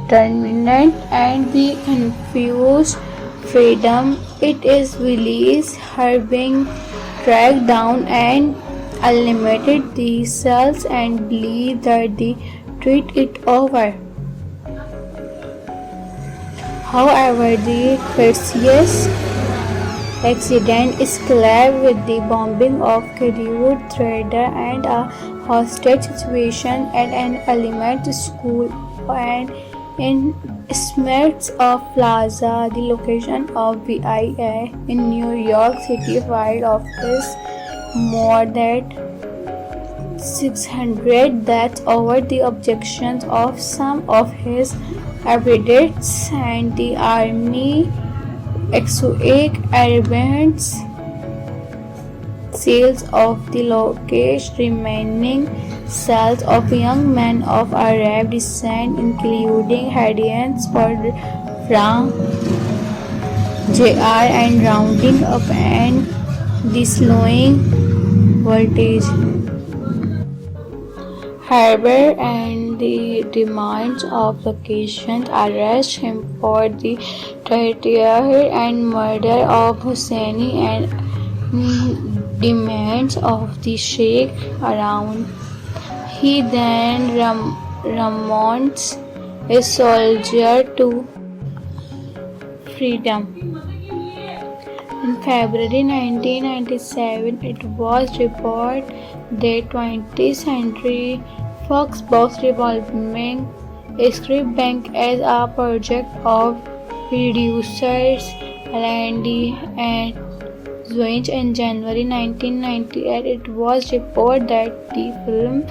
terminant and the confused freedom it is released, her being tracked down and eliminated the cells and believe that they treat it over. However, the Perseus accident is collabed with the bombing of Kiriut Trader and a hostage situation at an elementary school and in Smiths of Plaza, the location of BIA in New York City, filed of his more than 600 deaths over the objections of some of his advocates and the army exotic arrogance sales of the locust remaining cells of young men of Arab descent including Hadians for Frank Jr. and rounding up and the slowing voltage. Harbour and the demands of locations arrest him for the terror and murder of Husseini and demands of the Sheikh around. He then remounts a soldier to freedom. In February 1997, it was reported that 20th Century Fox was revolving a script bank as a project of producers Landy and Zwinch. In January 1998, it was reported that the film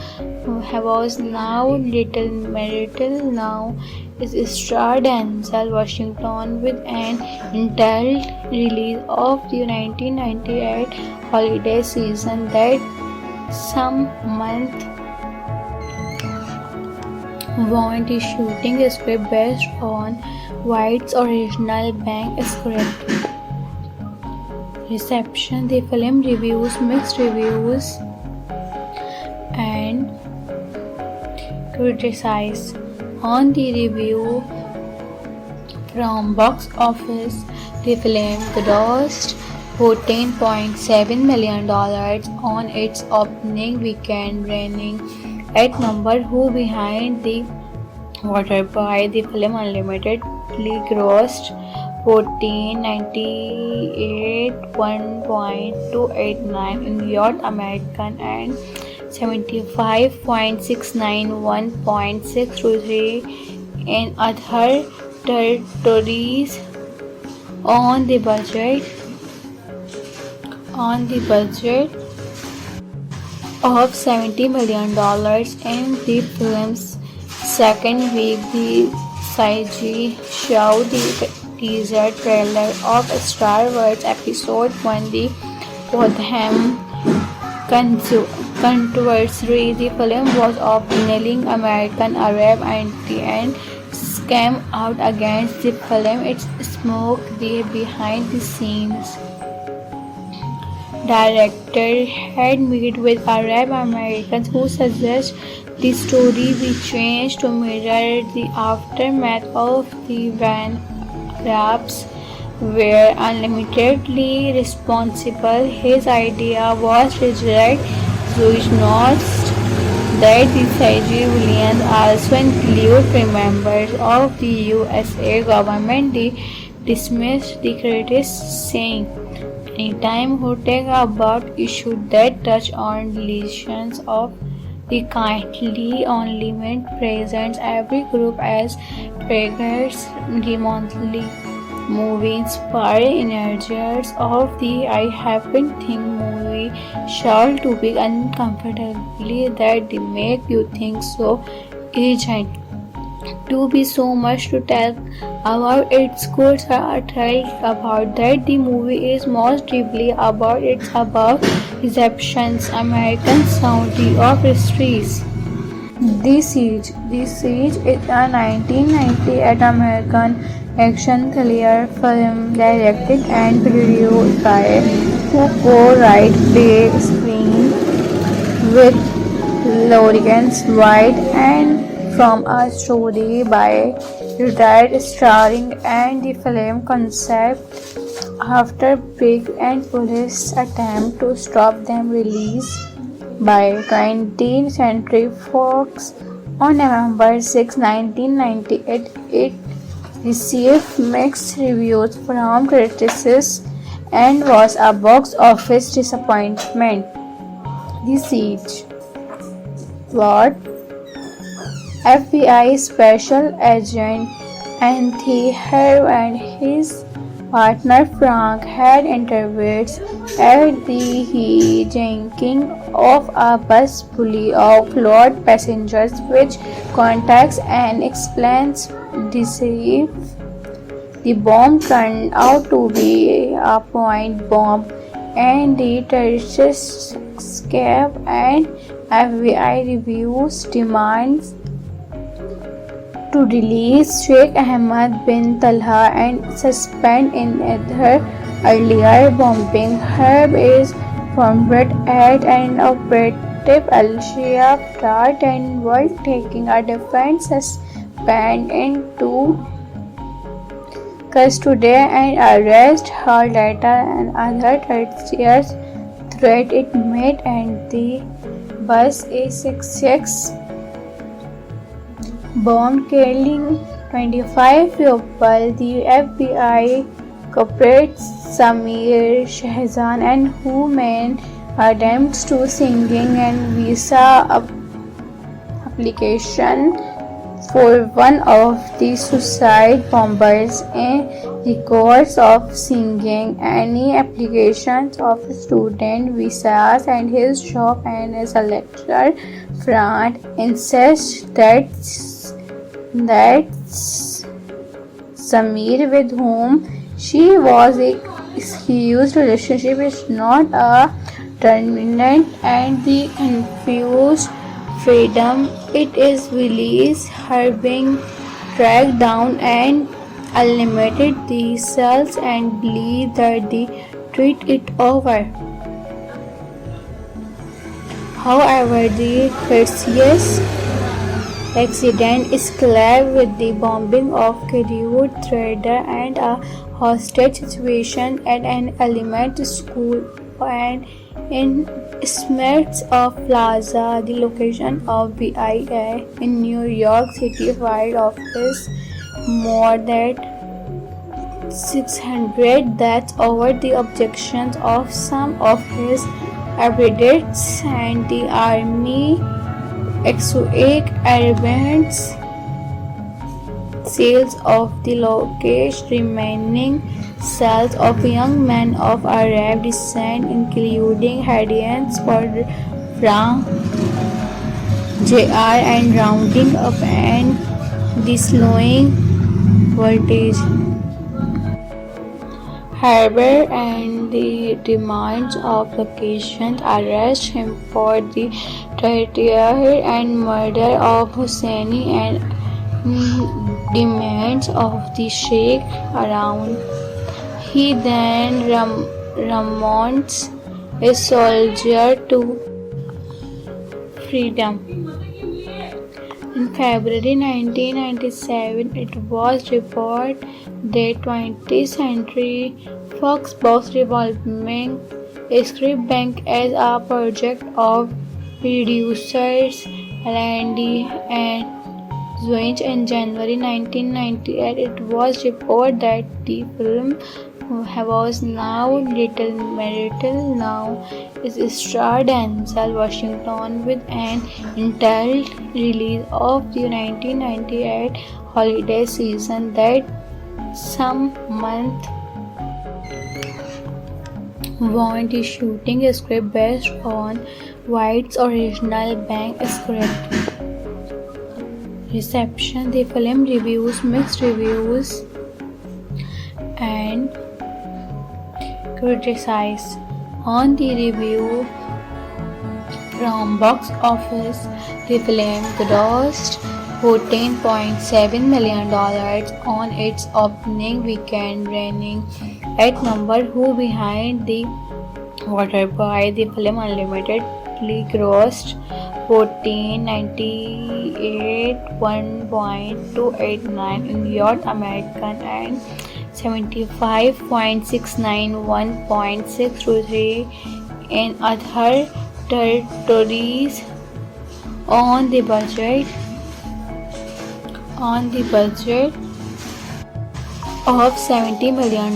was now Little Marital now is starred Denzel Washington with an entitled release of the 1998 holiday season that some month want the shooting script based on White's original bank script. Reception. The film reviews mixed reviews criticize. On the review from box office, the film grossed $14.7 million on its opening weekend, reigning at number 2 behind The Waterboy. The film unlimitedly grossed 1498.289 in North American and 75.691.623 in other territories. On the budget of $70 million in the film's second week, the CG showed the teaser trailer of Star Wars Episode 1, The Potham Controversy. The film was appealing American Arab and came out against the film. It smoked the behind-the-scenes director had met with Arab Americans who suggest the story be changed to mirror the aftermath of the when Arabs were unlimitedly responsible. His idea was rejected. Jewish notes that the CG villains also include members of the USA government. They dismissed the critics, saying, "Anytime who take about issues that touch on lesions of the kindly only meant presents every group as triggers the monthly movie inspired energies of the I happen think movie shall to be uncomfortably that they make you think so agent to be so much to tell about its goods are tell about that the movie is most deeply about it's about receptions American Saudi of histories. The Siege is a 1998 American action thriller film directed and produced by who co-wrote the screen with Lawrence White and from a story by retired starring and the film concept after Big and police attempt to stop them released by 20th Century Fox on November 6, 1998. It received mixed reviews from critics and was a box office disappointment. The Siege plot: FBI Special Agent Anthony Herb and his partner Frank had intervened at the hijacking of a bus full of load passengers, which contacts and explains deceive. The bomb turned out to be a point bomb, and the terrorists escape. And FBI reviews demands to release Sheikh Ahmed bin Talha and suspend in other earlier bombing. Herb is formed at an operative Al-Shia Start and was taking a defense suspend into custody and arrest her later and other terrorist threat it made and the bus A66 bomb killing 25 people. The FBI culprits Samir Shahzan and who made attempts to singing and visa application for one of the suicide bombers in the course of singing any applications of student visas and his job and as a lecturer. Frank insists that Samir, with whom she was in excused relationship, is not a terminant and the confused freedom it is released. Her being tracked down and eliminated the cells and believe that they treat it over. However, the Perseus accident is collab with the bombing of Kiriud Trader and a hostage situation at an elementary school and in Smiths of Plaza, the location of BIA in New York City, filed of his more than 600 deaths over the objections of some of his adherents and the army exotic arrogance sales of the locust remaining cells of young men of Arab descent, including Hadians Frank Jr. and rounding up and the slowing voltage. Harbour and the demands of locations arrest him for the terror and murder of Husseini and demands of the Sheikh around. He then remounts a soldier to freedom. In February 1997, it was reported that 20th Century Fox was revolving a script bank as a project of producers Randy and Zweig. In January 1998, it was reported that the film was now Little Marital now is starred Denzel Washington with an entitled release of the 1998 holiday season that some month want the shooting script based on White's original bank script. Reception. The film reviews mixed reviews and criticized. On the review from box office, the film grossed $14.7 million on its opening weekend, reigning at number 2 behind The Waterboy. The film unlimitedly grossed $14.98, $1.289 in North American and $75.69, $1.623 in other territories. On the budget of $70 million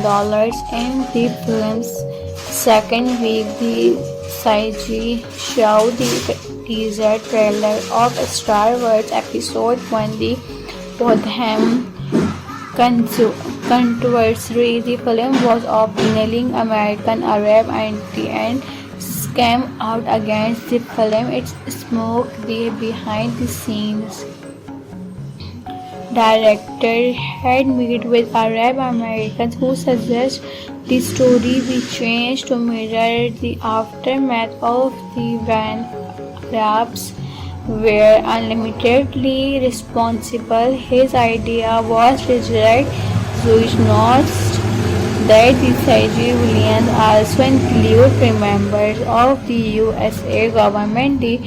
in the film's second week, the CG showed the teaser trailer of Star Wars Episode 1, The Botham Controversy. The film was appealing American Arab anti and came out against the film. It smoked the behind the scenes director had met with Arab Americans who suggest the story be changed to mirror the aftermath of the when Arabs were unlimitedly responsible. His idea was rejected. Jewish notes that the CG villains also include members of the USA government. They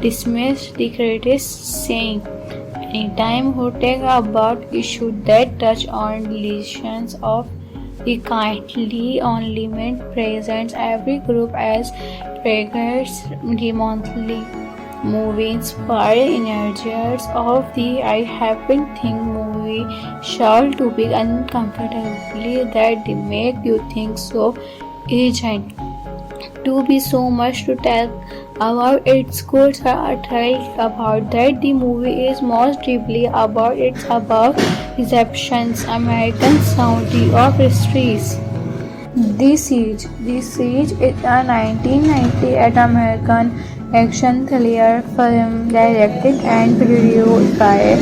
dismissed the critics, saying, "Anytime who take about issues that touch on lesions of the kindly only meant presents every group as triggers the monthly movie inspired energies of the I happen think movie shall to be uncomfortably that they make you think so agent to be so much to tell about its goods are thrilled about that the movie is most deeply about its above receptions American Saudi of histories. The Siege is a 1998 American action thriller film directed and produced by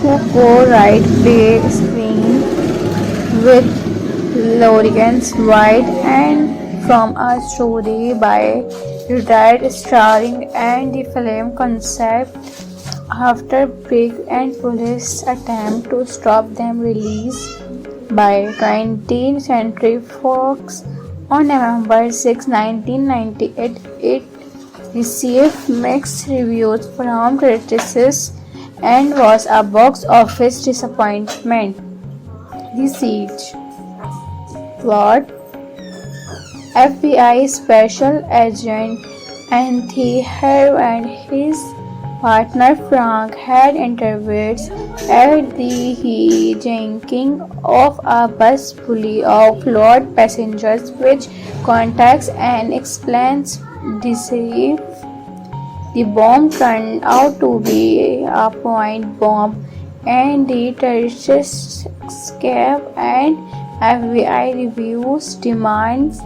who co-wrote the screen with Lawrence White and from a story by retired starring and the film concept after Brig and police attempt to stop them released by 20th Century Fox on November 6, 1998. It received mixed reviews from critics and was a box office disappointment. The Siege. Plot: FBI Special Agent Anthony Herb and his partner Frank had interviews at the hijacking of a bus full of load passengers, which contacts and explains deceive. The bomb turned out to be a point bomb, and the terrorists escape, and FBI reviews demands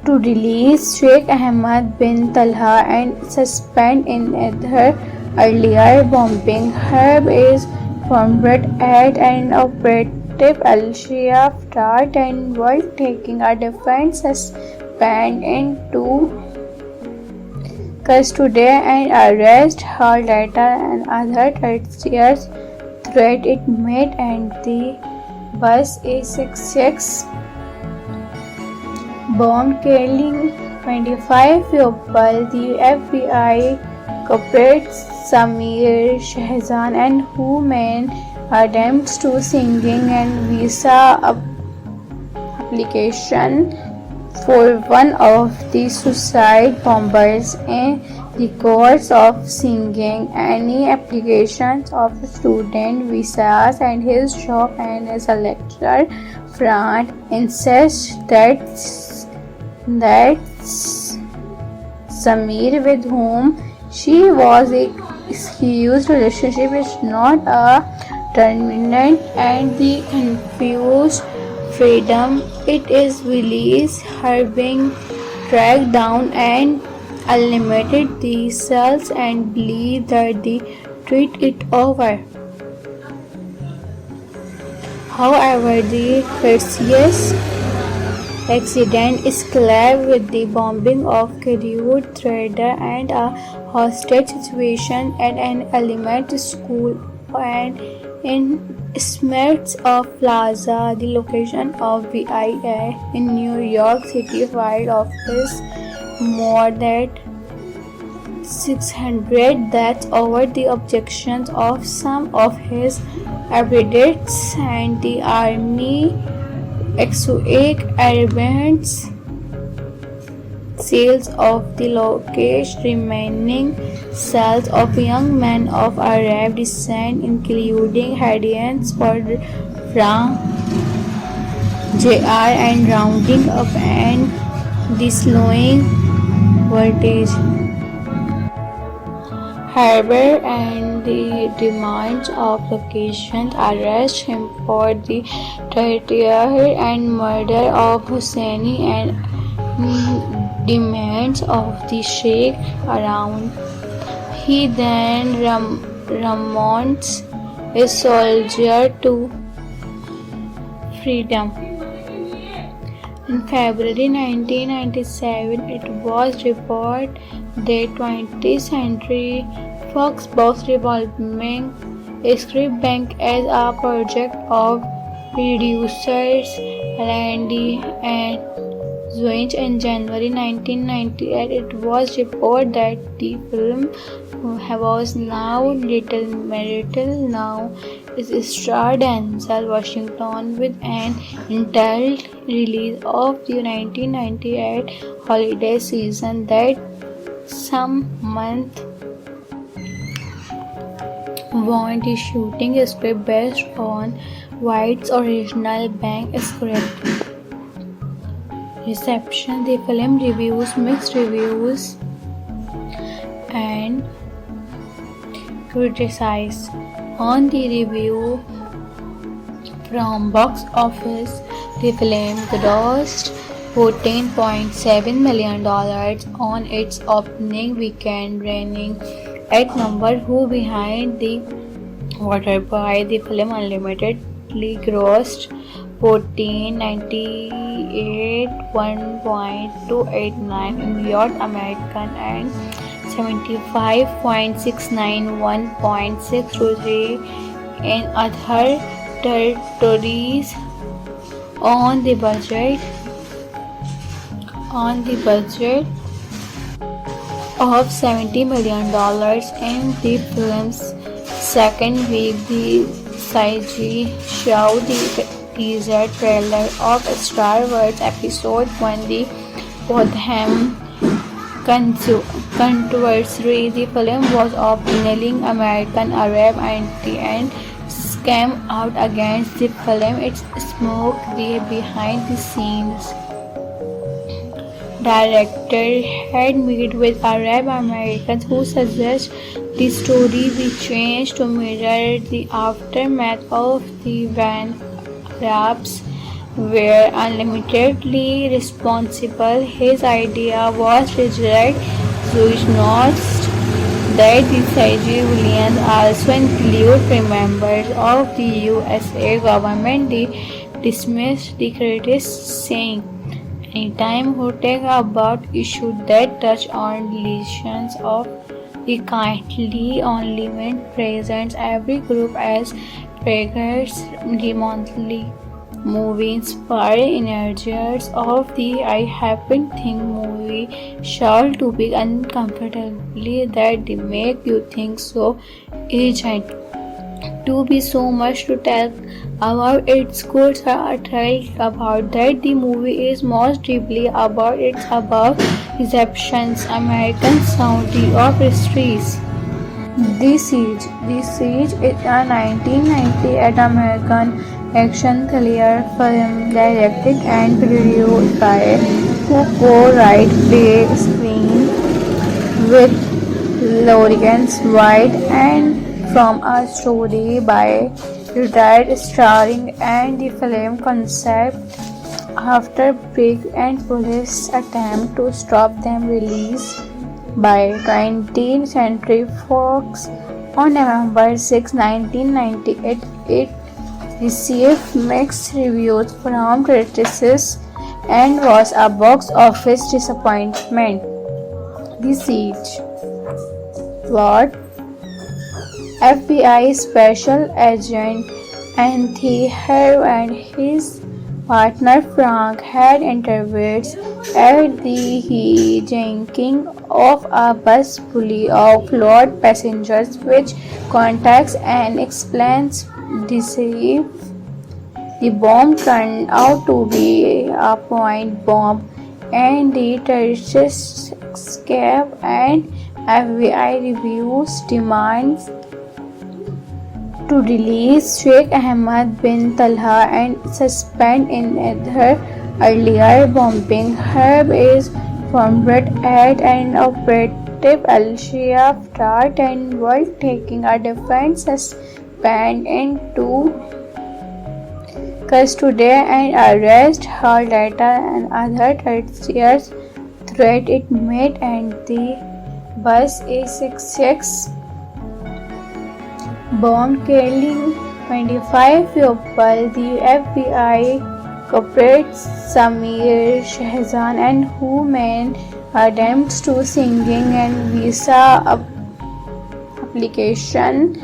to release Sheikh Ahmed bin Talha and suspend in other earlier bombing. Herb is formed at an operative Al-Shia after 10 while taking a different suspend into custody and arrest her later, and other terrorists threat it made, and the bus A66 bomb killing 25 people. The FBI culprits Samir Shahzan and who made attempts to singing and visa application for one of the suicide bombers in the course of singing any applications of student visas and his job, and as a lecturer Frank insists that Samir, with whom she was in excused relationship, is not a terminant, and the confused freedom it is released, her being tracked down and eliminated the cells and believe that they treat it over. However, the Perseus accident is collabed with the bombing of Kiriut Trader and a hostage situation at an elementary school and in Smiths of Plaza, the location of BIA in New York City, filed office more than 600 deaths over the objections of some of his advocates, and the Army exotic elements sales of the locust remaining cells of young men of Arab descent, including Hadians from JR, and rounding up and the slowing voltage. Harbour and the demands of locations arrest him for the torture and murder of Husseini and demands of the Sheikh around. He then remounts a soldier to freedom. In February 1997, it was reported that 20th Century Fox was revolving a script bank as a project of producers Randy and Zoinch. In January 1998, it was reported that the film was now Little Miracle now is starred Denzel Washington with an entitled release of the 1998 holiday season that some month want the shooting script based on White's original bank script. Reception: the film reviews mixed reviews and criticized. On the review from Box Office, the film grossed $14.7 million on its opening weekend, reigning at number 2 behind The Waterboy. The film unlimitedly grossed $14.98, $1.289 in North American and $75.69, $1.623 in other territories. On the budget of $70 million in the film's second week. The CG showed the teaser trailer of Star Wars Episode 1, The Botham Controversy. The film was appealing American Arab and came out against the film. It smoked the behind-the-scenes director had met with Arab Americans who suggest the story be changed to mirror the aftermath of the when Arabs were unlimitedly responsible. His idea was rejected. Zionist that the civilians also include members of the USA government. They dismissed the critics, saying, "Anytime who talk about issues that touch on relations of the kindly only meant presents every group as triggers." The monthly movie inspired energies of the I Happen Think movie shall to be uncomfortably that they make you think so agent to be so much to tell about its good tell about that the movie is most deeply about it's about receptions American Saudi of histories. The Siege. The Siege is a 1998 American action thriller film directed and produced by who co-wrote Play Screen with Lawrence White and from a story by retired starring and the film concept after Brig and police attempt to stop them released by 20th Century Fox on November 6, 1998. It received mixed reviews from critics and was a box office disappointment. The Siege. Plot: FBI Special Agent Anthony Herb and his partner Frank had interviewed at the hijacking of a bus full of load passengers, which contacts and explains deceive. The bomb turned out to be a point bomb, and the terrorists escape. And FBI reviews demands to release Sheikh Ahmed bin Talha and suspend in other earlier bombing. Herb is formed at an operative Al-Shia start and while taking a defense suspend into custody and arrest her later and other terrorist threat it made and the bus A66 bomb killing 25 people. The FBI cooperates Samir Shahzan and who made attempts to singing and visa application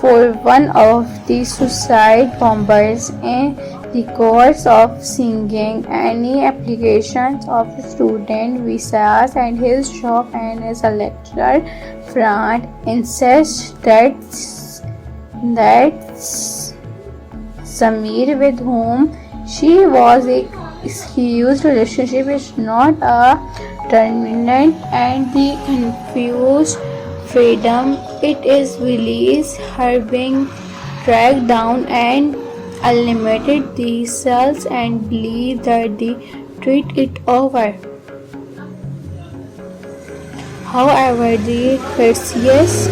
for one of the suicide bombers in the course of singing any applications of student visas and his job and as a lecturer. Frank insists that Samir, with whom she was in excused relationship, is not a terminant and the confused freedom it is released. Her being tracked down and eliminated the cells and believe that they treat it over. However, the Perseus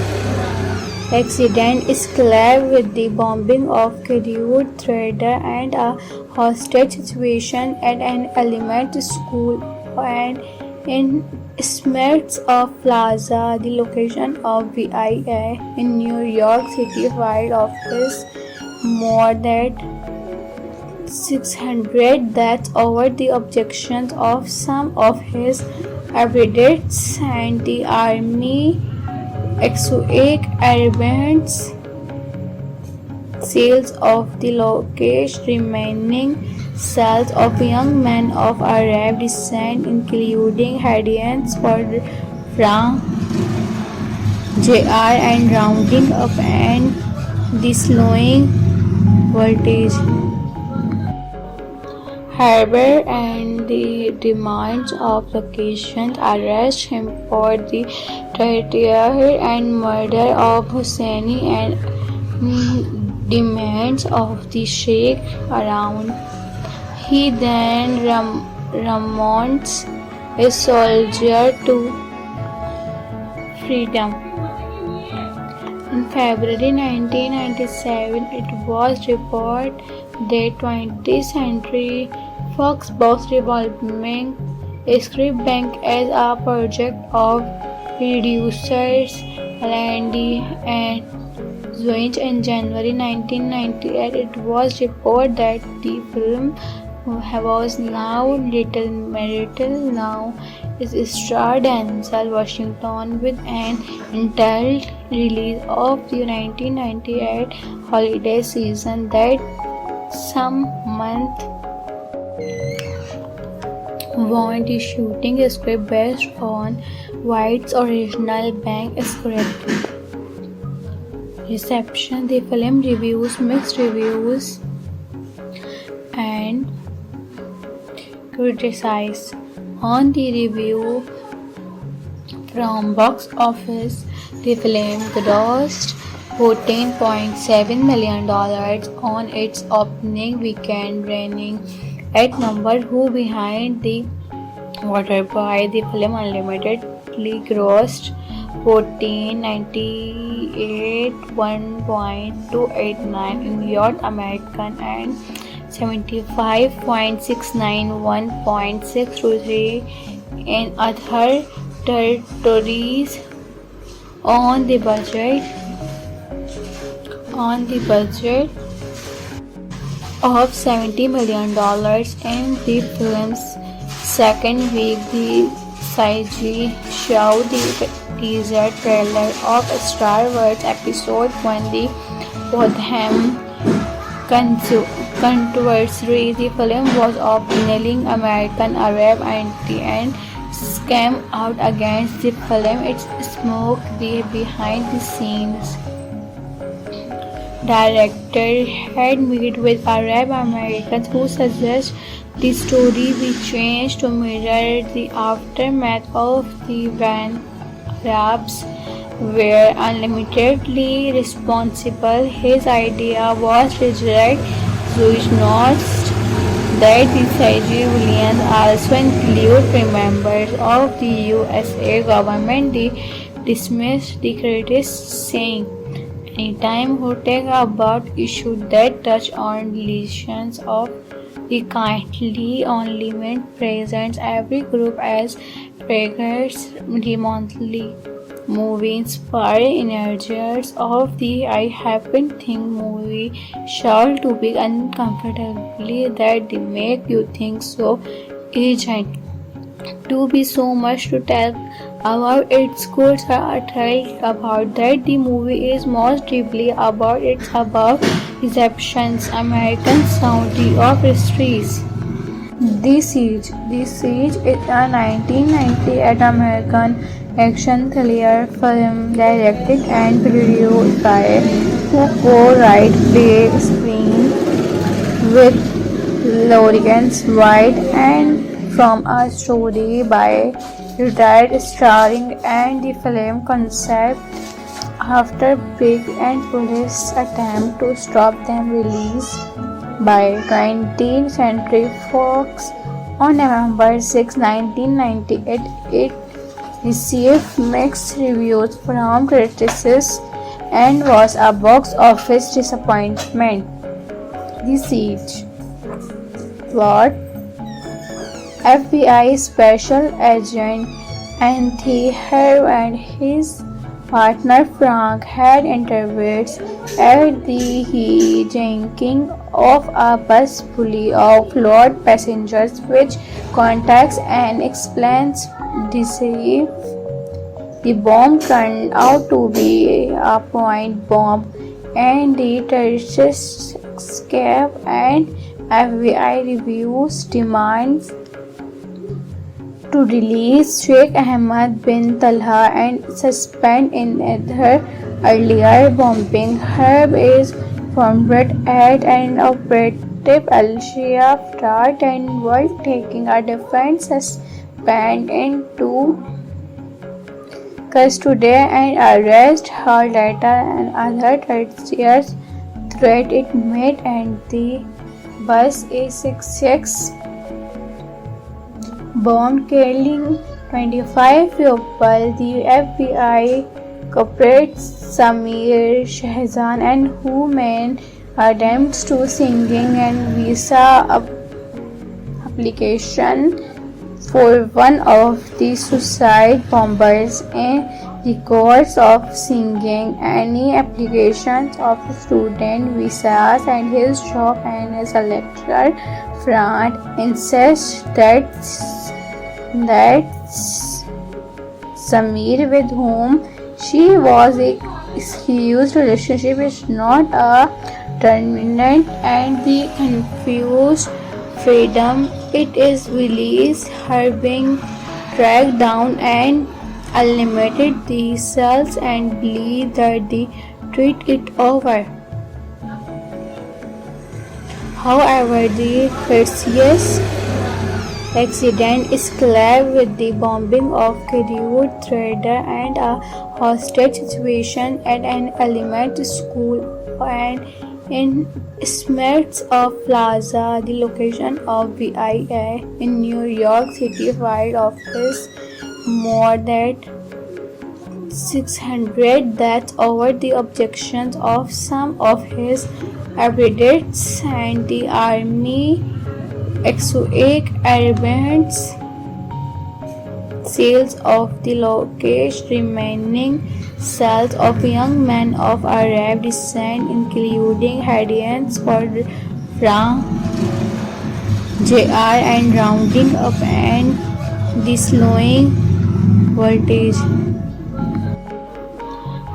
accident escalated with the bombing of Kadiud Trader and a hostage situation at an elementary school and in Smith's of Plaza, the location of VIA in New York City, filed office more than 600 deaths over the objections of some of his advocates and the army exotic arrogance sales of the locust remaining cells of young men of Arab descent, including Haitians, Frank Jr. and rounding up and the slowing voltage. Harbour and the demands of locations arrest him for the torture and murder of Husseini and demands of the Sheikh around. He then remounts a soldier to freedom. In February 1997, it was reported that 20th Century Fox was revolving Script Bank as a project of producers Landy and Zwinch. In January 1998, it was reported that the film was now Little Myrtle now is starred Denzel Washington with an entitled release of the 1998 holiday season that some month want the shooting script based on White's original bank script. Reception. The film reviews mixed reviews and criticized. On the review from Box Office, the film grossed $14.7 million on its opening weekend, reigning at number 2 behind The Waterboy. The film unlimitedly grossed $14.98, $1.289 in North American and $75.69, $1.623 in other territories. On the budget of $70 million in the film's second week, the CG showed the teaser trailer of Star Wars Episode 1, The Botham Controversy. The film was appealing American Arab and came out against the film. It smoked the behind-the-scenes director had met with Arab Americans who suggest the story be changed to mirror the aftermath of the when Arabs were unlimitedly responsible. His idea was to reject Jewish notes that the CG villains also include members of the USA government. They dismissed the critics, saying, "Anytime who take about issues that touch on relations of the kindly only meant presents every group as triggers the monthly movie inspired energies of the I happen think movie shall to be uncomfortably that they make you think so agent to be so much to tell about its goods are about that the movie is most deeply about its above receptions American Saudi of histories. The Siege is a 1998 American action thriller film directed and produced by who co-wrote the screen with Lawrence White and from a story by retired starring and the film concept after Big and police attempt to stop them released by 20th Century Fox on November 6, 1998. It received mixed reviews from critics and was a box office disappointment. The Siege plot: FBI Special Agent Anthony Herb and his partner Frank had intervened at the hijacking of a bus full of load passengers, which contacts and explains deceive. The bomb turned out to be a point bomb, and the terrorists escape. And FBI reviews demands to release Sheikh Ahmed bin Talha and suspend another earlier bombing. Harb is formed at an operative Al-Shia after 10 while taking a defense suspend into custody and arrest her later and other tertiary threat it made and the bus A66 bomb killing 25 people. The FBI culprits Samir Shahzan and who made attempts to singing and visa application for one of the suicide bombers in the course of singing any applications of student visas and his job and his lecturer friend insists that Samir with whom she was in excused relationship is not a terminant and the confused freedom it is released her being tracked down and eliminated the cells and believe that they treat it over. However, the Perseus accident is clear with the bombing of Kiriut Trader and a hostage situation at an elementary school and in Smith's of Plaza, the location of VIA in New York City, filed office more than 600 deaths over the objections of some of his advocates and the army exotic arrogance sales of the locust remaining cells of young men of Arab descent including Hadians from JR and rounding up and the slowing voltage.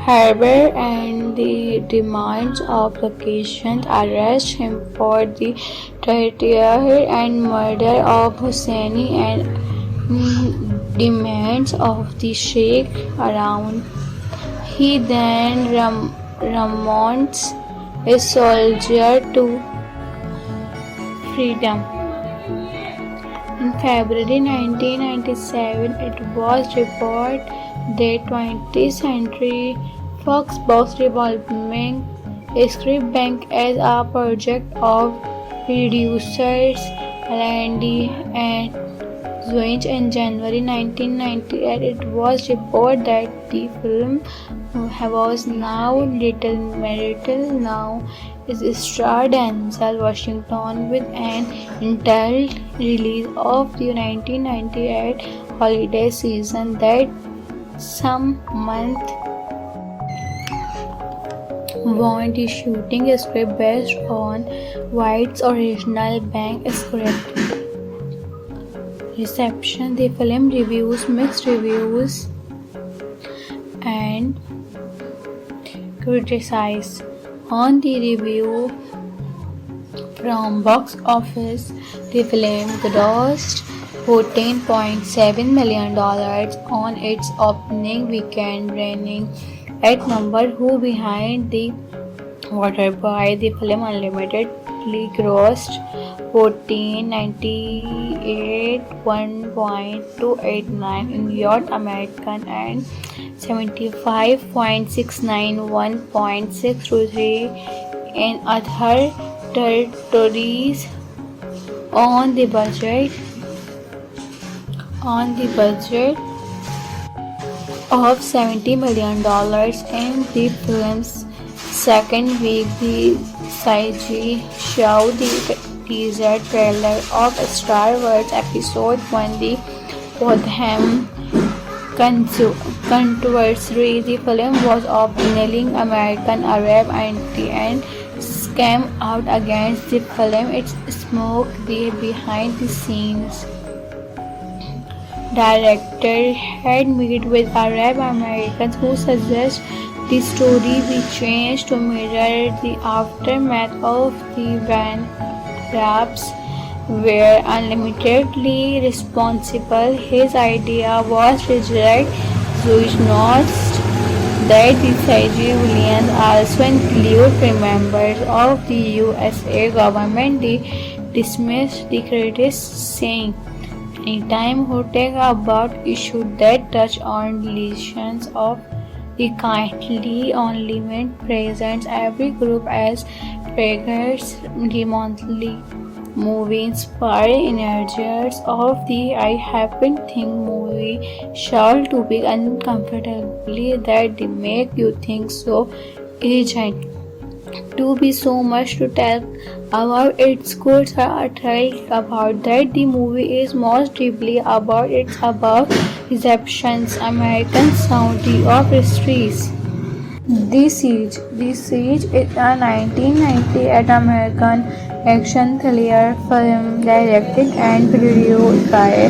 Harbour and the demands of locations arrest him for the tertiary and murder of Hosseini and demands of the Sheikh around. He then remounts a soldier to freedom. In February 1997, it was reported that 20th Century Fox was revolving a script bank as a project of producers Landy and Zwinch in January 1998. It was reported that the film was now Little Miracle now is starred Denzel Washington with an entitled release of the 1998 holiday season that some month want the shooting script based on White's original bank script. Reception. The film reviews mixed reviews and criticized. On the review from Box Office, the film grossed $14.7 million on its opening weekend, reigning at number 2 behind The Waterboy. The film unlimitedly grossed $14.98, $1.289 in North American and $75.69, $1.623 in other territories. On the budget of $70 million in the film's second week, the CG showed the teaser trailer of Star Wars Episode 1, The Potham Controversy. The film was appealing American Arab anti and came out against the film. It smoked the behind the scenes director had met with Arab Americans who suggest the story be changed to mirror the aftermath of the bankruptcy were unlimitedly responsible. His idea was reject Zeuxnost that the civilians also include members of the USA government. They dismissed the critics, saying, "Anytime who take about issues that touch on lesions of the kindly only meant presents every group as triggers the monthly movie inspired energies of the I happen think movie shall to be uncomfortably that they make you think so agent to be so much to tell about its good tell about that the movie is most deeply about it's about receptions American Saudi of histories. The Siege. The Siege is a 1998 American action thriller film directed and produced by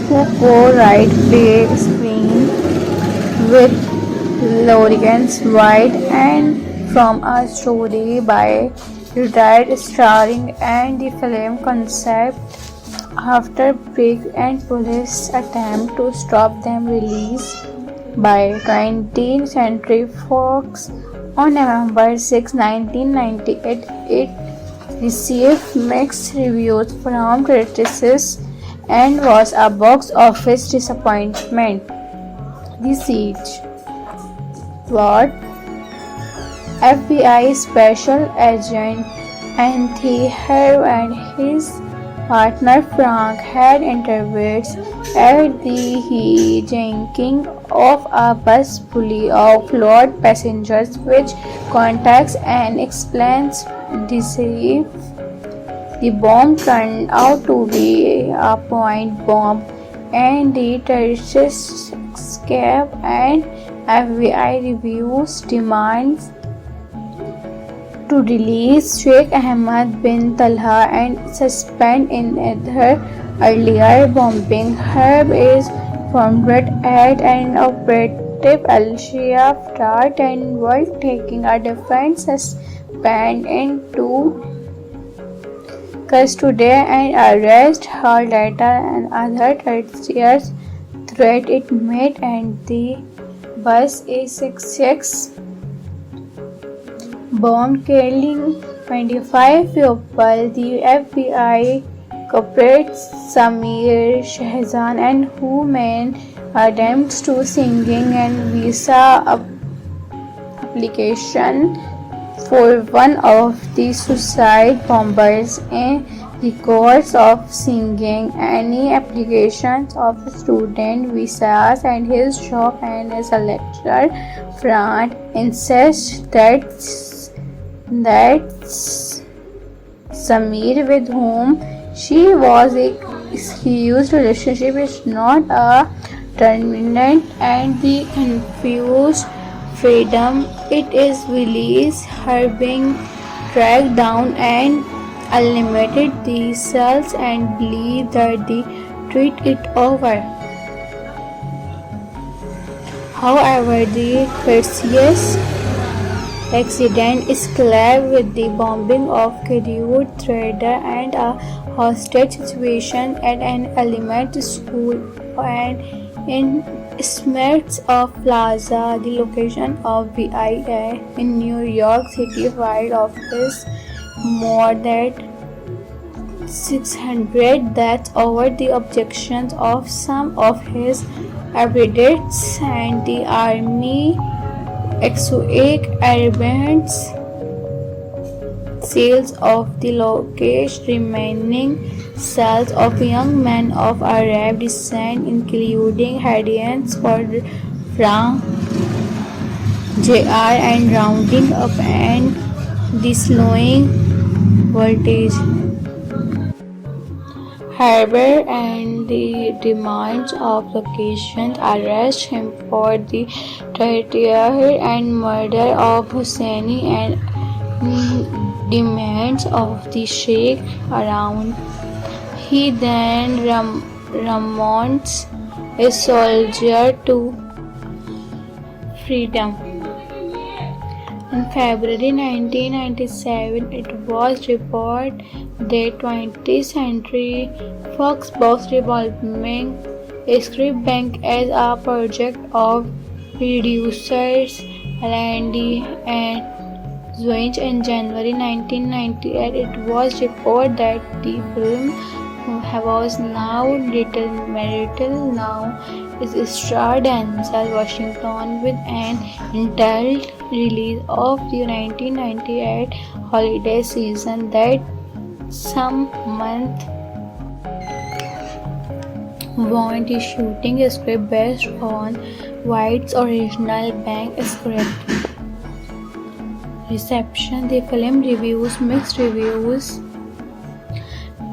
who co-wrote Play Screen with Lawrence White and from a story by retired starring and the film concept after break and police attempt to stop them release by 20th Century Fox on November 6, 1998. It received mixed reviews from critics and was a box office disappointment. The Siege. Plot: FBI Special Agent Anthony Herb and his partner Frank had interviewed at the hijacking of a bus full of load passengers, which contacts and explains deceive. The bomb turned out to be a point bomb, and the terrorists escape. And FBI reviews demands to release Sheikh Ahmed bin Talha and suspend in other earlier bombing. Herb is founded at an operative Al-Shia start and while taking a different suspend into custody and arrest her later and other terrorists threat it made and the bus A66 bomb killing 25 people. The FBI cooperates Samir Shahzan and who made attempts to singing and visa application for one of the suicide bombers in the course of singing any applications of student visas and his job and as a lecturer. Frank insists that Samir, with whom she was a huge relationship, is not a terminant and the confused freedom it is released her being tracked down and eliminated the cells and believe that they treat it over. However, the Perseus accident is clear with the bombing of Kiriut Trader and a hostage situation at an elementary school and in Smiths of Plaza, the location of VIA in New York City, filed office more than 600 deaths over the objections of some of his advocates and the army exotic arrogance sales of the locust remaining cells of young men of Arab descent including Hadians for Frank Jr. and rounding up and the slowing voltage. Harbour and the demands of locations arrest him for the torture and murder of Husseini and demands of the Sheikh around. He then remounts a soldier to freedom. In February 1997, it was reported that 20th Century Fox was developing a script bank as a project of producers Landy and Zweig. In January 1998, it was reported that the film was now Little now is starred Denzel Washington with an entitled release of the 1998 holiday season that some month want is shooting a script based on White's original bank script. Reception. The film reviews mixed reviews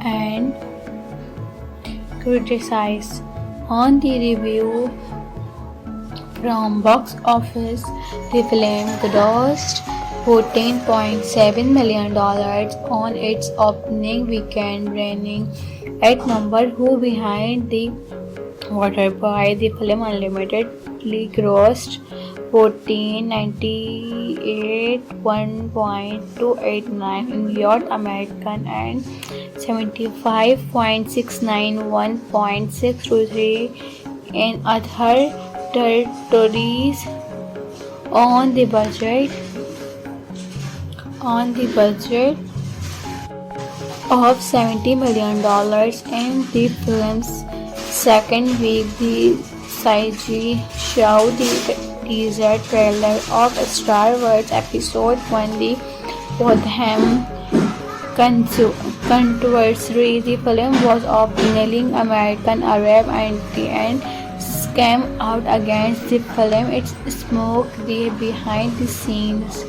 and criticized. On the review from Box Office, the film grossed $14.7 million on its opening weekend, reigning at number 2 behind The Waterboy. The film unlimitedly grossed $14.98, $1.289 in North American and $75.69, $1.623 in other territories. On the budget of $70 million in the film's second week, the CG showed the teaser trailer of Star Wars Episode 1, The Botham Controversy. The film was appealing American Arab anti and came out against the film. It smoked the behind the scenes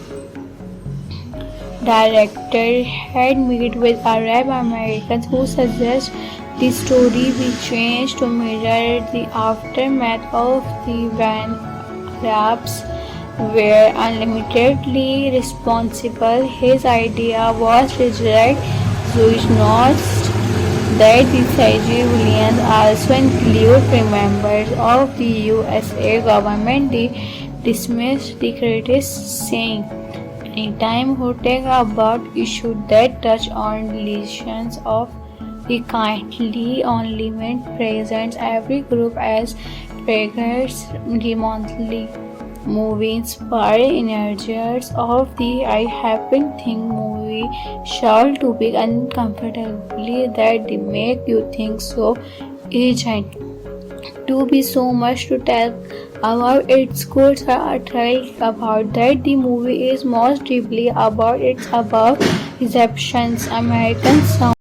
director had met with Arab Americans who suggest the story be changed to mirror the aftermath of the when Arabs were unlimitedly responsible. His idea was rejected. Zeus notes that the civilians also include members of the USA government. They dismissed the critics, saying, "Anytime who take about issues that touch on lesions of the kindly only meant presents every group as triggers." The monthly movie inspired energies of the I Happen Think movie shall to be uncomfortably that they make you think so agent. To be so much to tell about its good tell about that the movie is most deeply about its above receptions. American sound